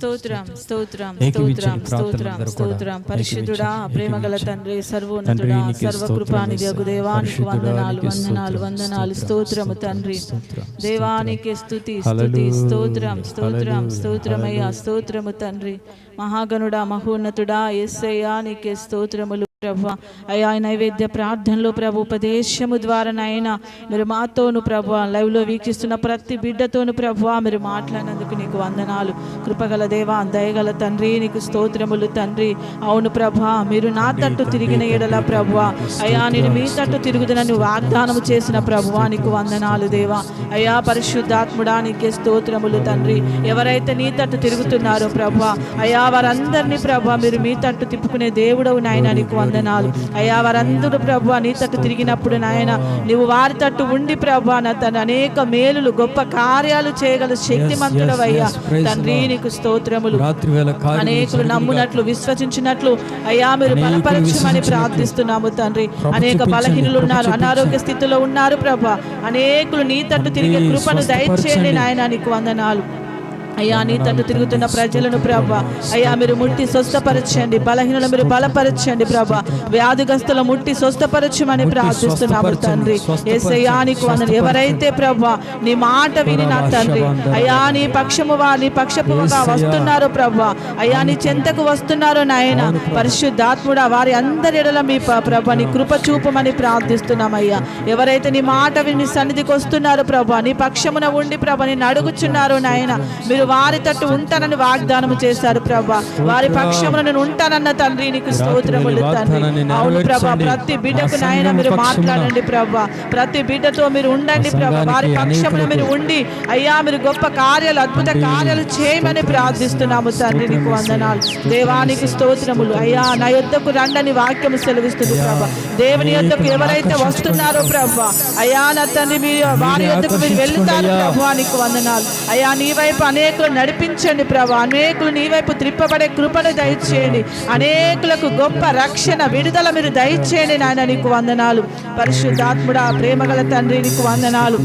స్తోత్రం స్తోత్రం స్తోత్రం స్తోత్రం స్తోత్రం. పరిశుద్ధుడా, ప్రేమగల తండ్రి, సర్వోన్నతుడా, సర్వకృపానిధి యగు దేవానికి వందనాలు వందనాలు వందనాలు. స్తోత్రము తండ్రి. దేవానికి స్తుతి స్తుతి. స్తోత్రం స్తోత్రం స్తోత్రమయ్యా. స్తోత్రము తండ్రి. మహాగణుడా, మహోన్నతుడా, యేసయ్యా నీకే స్తోత్రములు ప్రభు. అయ్యా నైవేద్య ప్రార్థనలో ప్రభు ఉపదేశము ద్వారా నాయన మీరు మాతోను ప్రభు, లైవ్లో వీక్షిస్తున్న ప్రతి బిడ్డతోను ప్రభు మీరు మాట్లాడినందుకు నీకు వందనాలు. కృపగల దేవా, దయగల తండ్రి నీకు స్తోత్రములు తండ్రి. అవును ప్రభు, మీరు నా తట్టు తిరిగిన ఎడల ప్రభు అయ్యా నేను మీ తట్టు తిరుగుదనని వాగ్దానము చేసిన ప్రభువా నీకు వందనాలు దేవా. అయ్యా పరిశుద్ధాత్ముడా నీకే స్తోత్రములు తండ్రి. ఎవరైతే నీ తట్టు తిరుగుతున్నారో ప్రభు అయ్యా వారందరినీ ప్రభు మీరు మీ తట్టు తిప్పుకునే దేవుడవు నాయన నీకు వందనాలు. అయ్యా వారందరూ ప్రభు నీ తట్టు తిరిగినప్పుడు నాయన నువ్వు వారి తట్టు ఉండి ప్రభు నా తన అనేక మేలులు గొప్ప కార్యాలు చేయగల శక్తిమంతుడవయ్యా తండ్రి నీకు స్తోత్రములు. అనేకులు నమ్మునట్లు విశ్వసించినట్లు అయ్యా మీరు బలపరచమని ప్రార్థిస్తున్నాము తండ్రి. అనేక బలహీనులు ఉన్నారు, అనారోగ్య స్థితిలో ఉన్నారు ప్రభు. అనేకులు నీ తట్టు తిరిగే కృపను దయచేయండి నాయన నీకు వందనాలు. అయ్యా నీ తట్టు తిరుగుతున్న ప్రజలను ప్రభా అయ్యా మీరు ముట్టి స్వస్థపరచండి. బలహీనలు మీరు బలపరచండి ప్రభా. వ్యాధిగ్రస్తులు ముట్టి స్వస్థపరచమని ప్రార్థిస్తున్నాము తండ్రి. యేసయ్యా నీకు వందనాలు. ఎవరైతే ప్రభా నీ మాట విని నా తండ్రి అయ్యా నీ పక్షముగా నీ పక్షముగా వస్తున్నారో ప్రభా అయ్యా నీ చెంతకు వస్తున్నారో నాయన పరిశుద్ధాత్ముడా వారి అందరి ఎడల మీ ప్రభా నీ కృప చూపమని ప్రార్థిస్తున్నామయ్యా. ఎవరైతే నీ మాట విని సన్నిధికి వస్తున్నారో ప్రభా నీ పక్షమున ఉండి ప్రభా నేను అడుగుచున్నారో నాయన మీరు మీరు వారి తట్టు ఉంటానని వాగ్దానం చేశారు ప్రభా. వారి పక్షమున నేను ఉంటానన్న తండ్రి నీకు స్తోత్రములు తండ్రి. అవును ప్రభా, ప్రతి బిడ్డకు నాయన మీరు మాట్లాడండి ప్రభా. ప్రతి బిడ్డతో మీరు ఉండండి ప్రభా. వారి పక్షమున మీరు ఉండి అయ్యా మీరు గొప్ప కార్యాలు అద్భుత కార్యాలు చేయమని ప్రార్థిస్తున్నాము తండ్రి. నీకు వందనాలు దేవానికి స్తోత్రములు. అయ్యా నా యొద్దకు రండని వాక్యము సెలవిస్తుంది ప్రభా. దేవుని యొద్దకు ఎవరైతే వస్తున్నారో ప్రభా అయ్యా నా తండ్రి మీరు వారి యొద్దకు మీరు వెళ్తారు ప్రభా. నీకు వందనాలు అయ్యా. నీ వైపు అనేకులు నడిపించండి ప్రభా. అనేకులు నీ వైపు త్రిప్పబడే కృపను దయచేయండి. అనేకులకు గొప్ప రక్షణ విడుదల మీరు దయచేయండి నాయన. నీకు వందనాలు పరిశుద్ధాత్ముడా, ప్రేమగల తండ్రి నీకు వందనాలు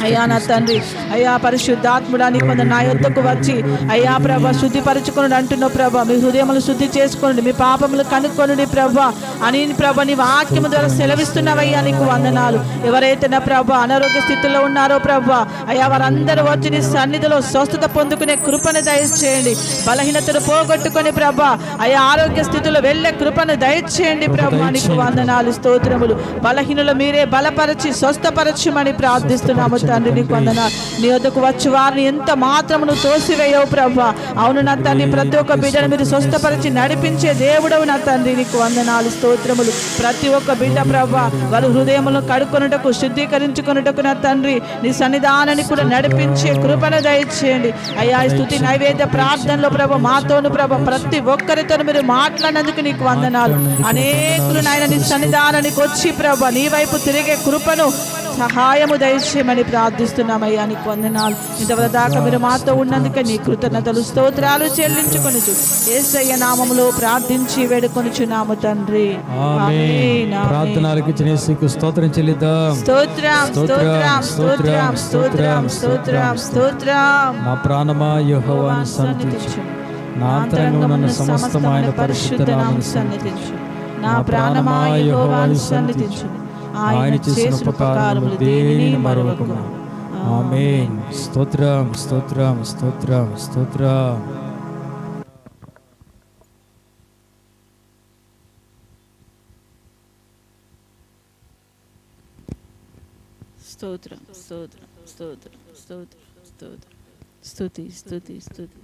అయ్యా. నా తండ్రి అయ్యా పరిశుద్ధాత్ముడా నీకు వందనాలు. నా యొద్దకు వచ్చి అయ్యా ప్రభా శుద్ధిపరచుకుని అంటున్నావు ప్రభా. మీ హృదయములు శుద్ధి చేసుకోండి, మీ పాపములు కనుక్కొనుడి ప్రభా అని ప్రభా నీ వాక్యము ద్వారా సెలవిస్తున్నావయ్యా. నీకు వందనాలు. ఎవరైతే నా ప్రభా అనారోగ్య స్థితిలో ఉన్నారో ప్రభా అయ్యా వారందరూ వచ్చి నీ సన్నిధిలో స్వస్థత పొందుకునే కృపను దయచేయండి. బలహీనతను పోగొట్టుకొని ప్రభా అయ్యా ఆరోగ్య స్థితిలో వెళ్ళే కృపను దయచేయండి ప్రభా. నీకు వందనాలు స్తోత్రములు. బలహీనులు మీరే బలపరచి స్వస్థపరచమని ప్రార్థిస్తున్నాము తండ్రి. నీకు వందనాలు. నీ వద్దకు వచ్చి వారిని ఎంత మాత్రమును తోసివేయవు ప్రభా. అవును నా తండ్రి, ప్రతి ఒక్క బిడ్డను మీరు స్వస్థపరిచి నడిపించే దేవుడవు నా తండ్రి. నీకు వందనాలు స్తోత్రములు. ప్రతి ఒక్క బిడ్డ ప్రభా వారి హృదయములను కడుక్కొనుటకు శుద్ధీకరించుకొనుటకు నా తండ్రి నీ సన్నిధానాన్ని కూడా నడిపించే కృపను దయచేయండి అయ్యా. స్తుతి నైవేద్య ప్రార్థనలో ప్రభా మాతోను ప్రభా ప్రతి ఒక్కరితో మీరు మాట్లాడినందుకు నీకు వందనాలు. అనేకులు నాయన నీ సన్నిధానానికి వచ్చి ప్రభా నీ వైపు తిరిగే కృపను సహాయము దయచేయమని ప్రార్థిస్తున్నామయ్యా. నీకు వందనాలు. ఇంతవరకు దాకా మీరు మాతో ఉన్నందుకే నీ కృతజ్ఞతలు స్తోత్రాలు చెల్లించుకొనుచు యేసయ్య నామములో ప్రార్థించి వేడుకొనుచున్నాము తండ్రి. ప్రార్థనలకు స్తోత్రం చెల్లిద్దాం. స్తోత్రం స్తోత్రం స్తోత్రం స్తోత్రం స్తోత్రం స్తోత్రం. నా ప్రాణమా యెహోవాను సన్నిధించు, నా అంతరంగమున సమస్తము ఆయన పరిశుద్ధ నామమును సన్నిధించు. నా ప్రాణమా యెహోవాను సన్నిధించు, ఆయన చేసిన ఉపకారములు దేనిని మరువకుము. ఆమేన్. స్తోత్రం స్తోత్రం స్తోత్రం స్తోత్రం. స్తోత్రం స్తోత్రం స్తోత్రం స్తోత్రం స్తోత్రం స్తుతి స్తుతి స్తుతి.